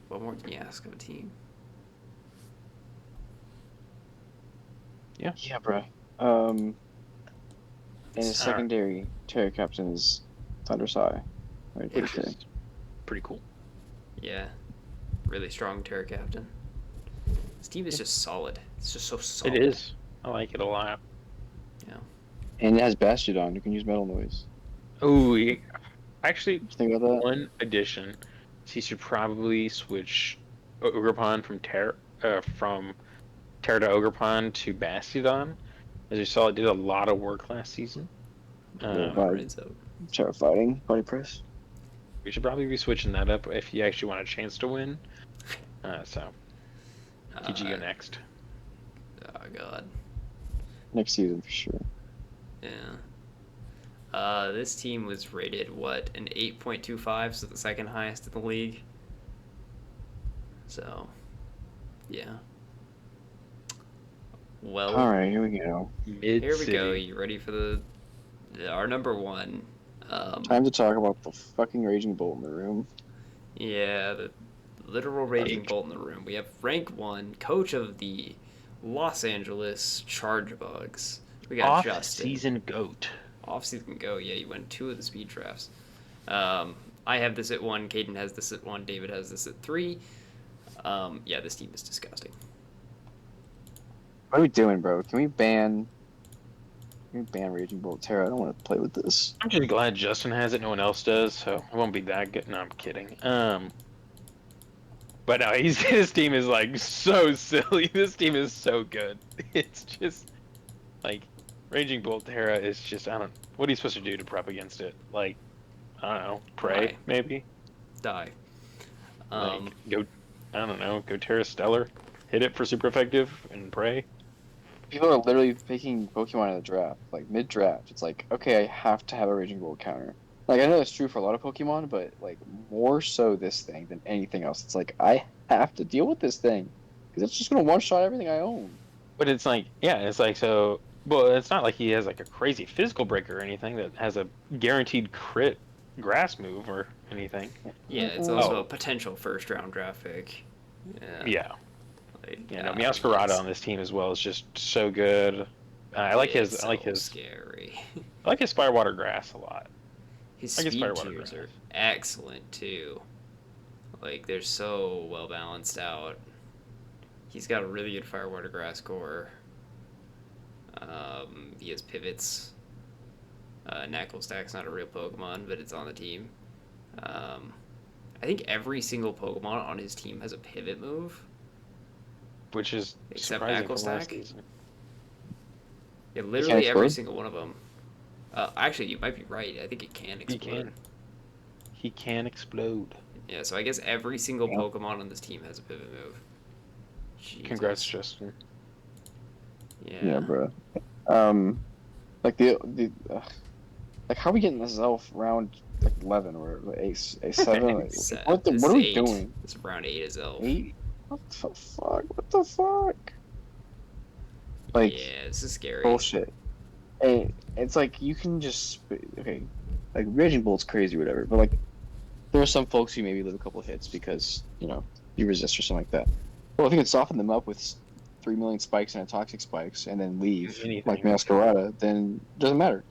What more can you ask of a team? Yeah, bro. And his secondary Terra Captain is Thundersai. Right Which there. is pretty cool. Yeah, really strong Terra Captain. This team is just solid. It's just so solid. It is. I like it a lot. And it has Bastiodon. You can use Metal Noise. Oh, actually, Did you think about that? one addition. So he should probably switch Ogerpon from Terra to Ogerpon to Bastiodon. As you saw, it did a lot of work last season. Yeah, Rinse out. Terra Fighting. Party Press. We should probably be switching that up if you actually want a chance to win. So, did you go next? Oh god. Next season for sure. Yeah. This team was rated what, an 8.25, so the second highest in the league. So, yeah. Well, All right, here we go. Mid here we City. go. You ready for our number one? Time to talk about the fucking raging bolt in the room. Yeah, the literal raging bolt in the room. We have rank 1, coach of the Los Angeles Chargebugs. We got Justin. Off-season GOAT. Off-season go. Yeah, you won 2 of the speed drafts. I have this at 1. Caden has this at 1. David has this at 3. Yeah, this team is disgusting. What are we doing, bro? Can we ban Raging Bolt Terra? I don't want to play with this. I'm just glad Justin has it, no one else does, so it won't be that good. No, I'm kidding. But no, his team is like so silly. This team is so good. It's just like Raging Bolt Terra is just I don't. What are you supposed to do to prep against it? Like I don't know, pray Die. maybe. Die. Like, go. I don't know. Go Terra Stellar, hit it for super effective, and pray. People are literally picking Pokemon in the draft, like mid-draft. It's like, okay, I have to have a Raging Bolt counter. Like, I know that's true for a lot of Pokemon, but, like, more so this thing than anything else. It's like, I have to deal with this thing. Because it's just going to one-shot everything I own. But it's like, yeah, it's like so. Well, it's not like he has like a crazy physical breaker or anything that has a guaranteed crit grass move or anything. Yeah, it's also a potential first-round draft pick. Yeah. Like, Yeah, no, Meowscarada on this team as well is just so good. I like his. it's I like so his. Scary. I like his Firewater Grass a lot. His I guess speed Firewater tiers Grass. are excellent too. Like they're so well balanced out. He's got a really good Firewater Grass core. He has pivots. Knuckle Stack's not a real Pokemon, but it's on the team. I think every single Pokemon on his team has a pivot move. Which is Except surprising Knuckle from last Stack? season. Yeah, literally every explode? single one of them. Actually, you might be right. I think it can He explode. can. He can explode. Yeah, so I guess every single Yeah. Pokemon on this team has a pivot move. Congrats, Jesus. Justin. Yeah, bro. Like, like, how are we getting this elf round, like, 11 or a 7? Like, Set. what This are is we 8. doing? It's round 8 is Elf. 8? What the fuck? What the fuck? Like, Yeah, this is scary. bullshit. Hey, it's like you can just okay, like Raging Bolt's crazy, or whatever. But like, there are some folks who maybe live a couple hits because you resist or something like that. Well, if you can soften them up with 3 million spikes and a toxic spikes, and then leave Anything. like Masquerada, then it doesn't matter.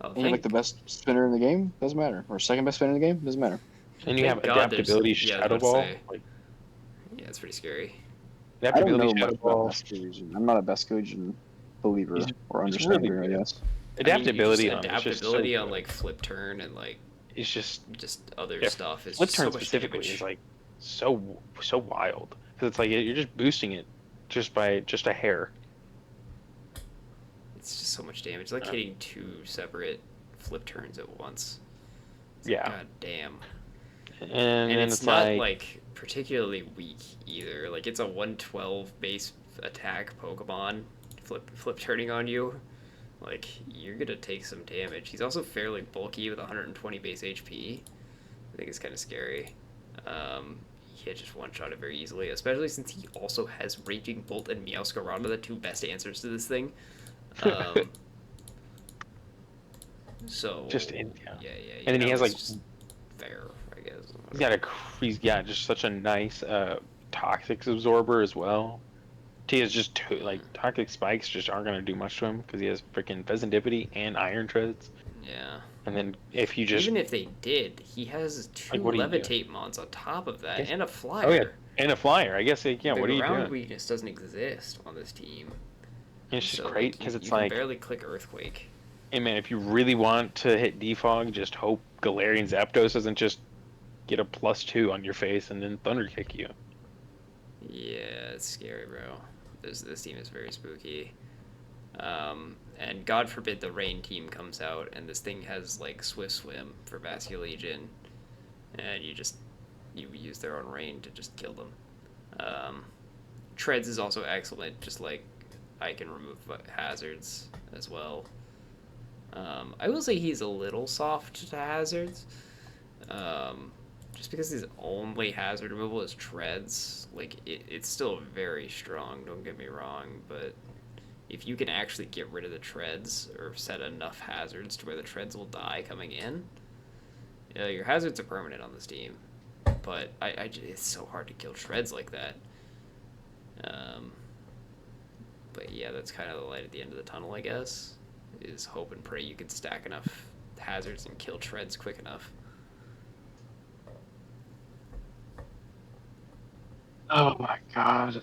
Oh, And you're like the best spinner in the game, doesn't matter. Or second best spinner in the game, doesn't matter. And you have Thank God there's- adaptability yeah, I was Shadow about Ball. to say. Like, Yeah, it's pretty scary. I don't know adaptability much Shadow about Ball. Vescogian. I'm not a Vescogian believer He's- or he's understander, really I good. guess. Adaptability I on mean, it's just so adaptability on good. like flip turn and like It's just other Yeah, stuff is flip just turn so much specifically damage. is like so wild because it's like you're just boosting it just by just a hair. It's just so much damage. It's like Yeah. hitting 2 separate flip turns at once. It's Yeah. God damn. And And then it's it's not like, like particularly weak either. Like it's a 112 base attack Pokemon flip turning on you. Like you're gonna take some damage. He's also fairly bulky with 120 base HP. I think it's kind of scary. He had just one shot it very easily, especially since he also has Raging Bolt and Meowscarada, the 2 best answers to this thing. So Just yeah. And then he has, it's like- just fair, I guess. he's got just such a nice toxic absorber as well. He has just like toxic spikes just aren't gonna do much to him because he has freaking Pheasantipity and Iron Treads. Yeah. And then if you just Even if they did, he has 2 what do you do? levitate mons on top of that Yes. and a flyer. oh yeah, and a flyer, I guess like, yeah. The What are you ground doing? weakness doesn't exist on this team. And it's just So, great like, because you it's can like, barely click Earthquake. hey man, if you really want to hit defog, just hope Galarian Zapdos doesn't just get a +2 on your face and then Thunder Kick you. Yeah, it's scary, bro. This team is very spooky. And God forbid the rain team comes out and this thing has like Swift Swim for Basculegion. and you use their own rain to just kill them. Treads is also excellent, just like I can remove hazards as well. I will say he's a little soft to hazards. Just because his only hazard removal is treads, like it's still very strong, don't get me wrong, but if you can actually get rid of the treads or set enough hazards to where the treads will die coming in, your hazards are permanent on this team. But it's so hard to kill treads like that. But yeah, that's kind of the light at the end of the tunnel, I guess, is hope and pray you can stack enough hazards and kill treads quick enough. Oh my god.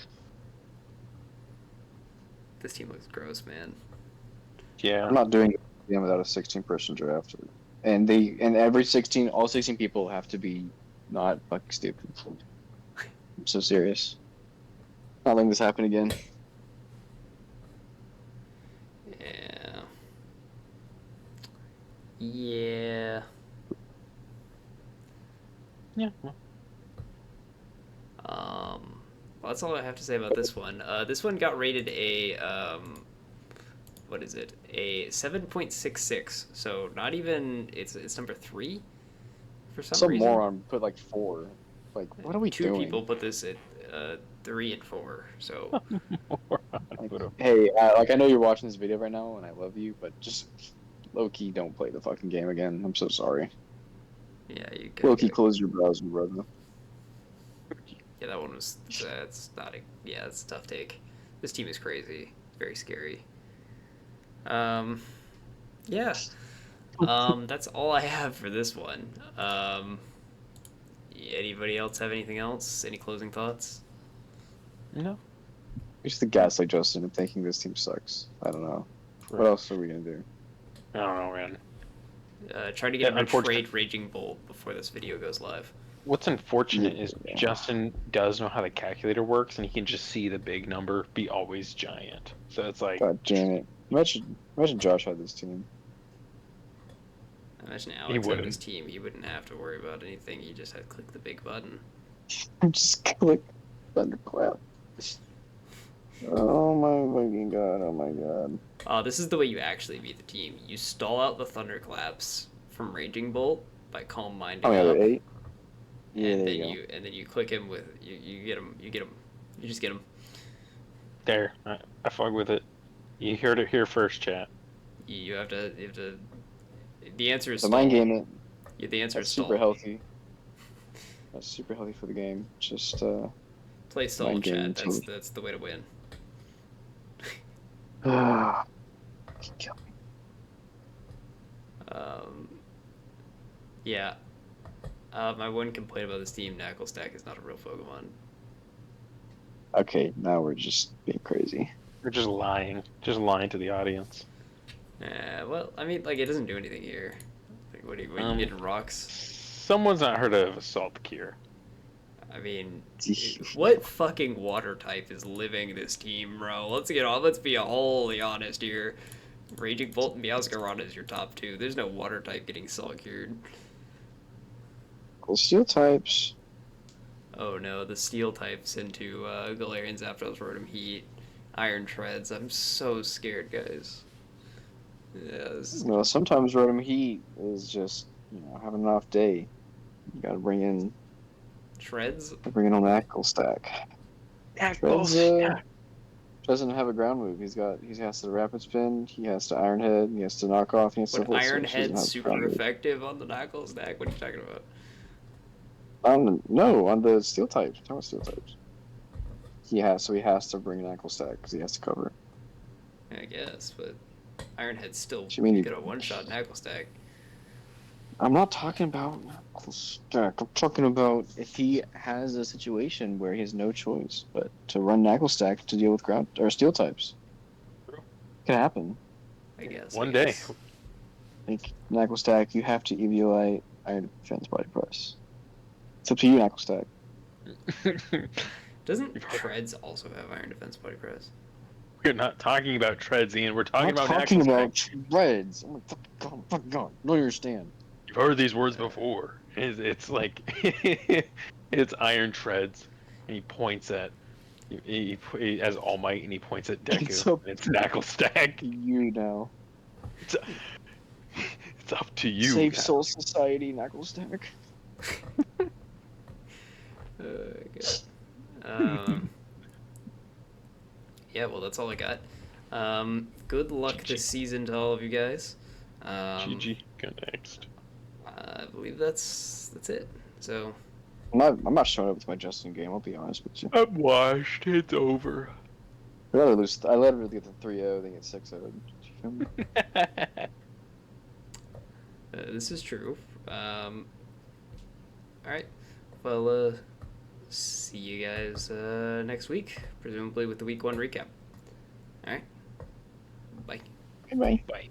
This team looks gross, man. Yeah. I'm not doing it again without a 16-person draft. And every 16, all 16 people have to be not fucking stupid. I'm so serious. Not letting this happen again. Yeah. Yeah. Yeah. Well, that's all I have to say about this one. This one got rated a what is it? A 7.66. So not even it's number 3 for some reason. Moron put like 4. Like, what are we Two doing? people put this at 3 and 4. So Like, hey, I know you're watching this video right now, and I love you, but just low-key don't play the fucking game again. I'm so sorry. yeah, you Low-key close your browser, brother. Yeah, that one was. That's not a. Yeah, it's a tough take. This team is crazy. Very scary. Yeah. That's all I have for this one. Anybody else have anything else? Any closing thoughts? No. Just the gaslight Justin and thinking this team sucks. I don't know. What else are we gonna do? I don't know, man. Try to get him to unfortunately- trade Raging Bolt before this video goes live. What's unfortunate is Yeah. Justin does know how the calculator works, and he can just see the big number be always giant. So it's like, God damn it! Imagine Josh had this team. Imagine He Alex had wouldn't. his team. He wouldn't have to worry about anything. He just had to click the big button. Just click thunderclap. Oh my fucking god! Oh my god! This is the way you actually beat the team. You stall out the thunderclaps from Raging Bolt by calm minding Oh yeah, up. they're 8. Yeah, and there then you go. you click him with you get him you just get him. there, I fuck with it. You heard it here first, chat. You have to the answer is The stall. mind game it. Yeah, the answer That's is stall. super healthy. That's super healthy for the game. Just Play stall Mind game chat. too. That's the way to win. kill me. Yeah. My one complaint about this team, Knuckle Stack is not a real Pokemon. Okay, now we're just being crazy. We're just lying to the audience. Well, I mean, like, it doesn't do anything here. Like, what are you getting rocks? Someone's not heard of Assault Cure. I mean, what fucking water type is living this team, bro? Let's be wholly honest here. Raging Bolt and Meowscarada is your top 2. There's no water type getting Salt Cured. Well, steel types. Oh no, the steel types into Galarian Zapdos, Rotom Heat, Iron Treads. I'm so scared, guys. Yeah, this is... Well, sometimes Rotom Heat is just having an off day. You gotta bring in Treads? on the Knuckle Stack. Treads doesn't have a ground move. He has to rapid spin. He has to Iron Head. He has to knock off. He has to Would hold Iron switch. He doesn't Head have a super ground move. effective on the Knuckle Stack? What are you talking about? No, on the steel types. I'm talking about steel types. He has to bring an ankle stack because he has to cover. I guess, but Iron Head's still You mean good at one-shot Knuckle Stack. I'm not talking about knuckle stack. I'm talking about if he has a situation where he has no choice but to run knuckle stack to deal with ground or steel types. True. Can happen. I guess. One I day. guess. Like knuckle stack, you have to Eviolite Iron Defense Body Press. It's up to you, knuckle stack. Doesn't Treads also have Iron Defense Body Press? We're not talking about treads, Ian. We're talking I'm not about talking Knuckle about Stack. Treads. Oh my fucking god! Don't understand. You've heard these words before. It's like it's Iron Treads, and he points at he as All Might, and he points at Deku. It's up and it's Knuckle Stack. to you now. It's, it's up to you. Save now. Soul Society, Knucklestack. Good. Yeah, well, that's all I got. Good luck GG. this season to all of you guys. GG. Go next. I believe that's it. So, I'm not showing up with my Justin game. I'll be honest with you. I'm washed. It's over. I'd rather lose. I'd rather get the 3-0 than get 6-0. this is true. All right. Well, see you guys next week, presumably with the week 1 recap. All right. Bye. Bye. Bye.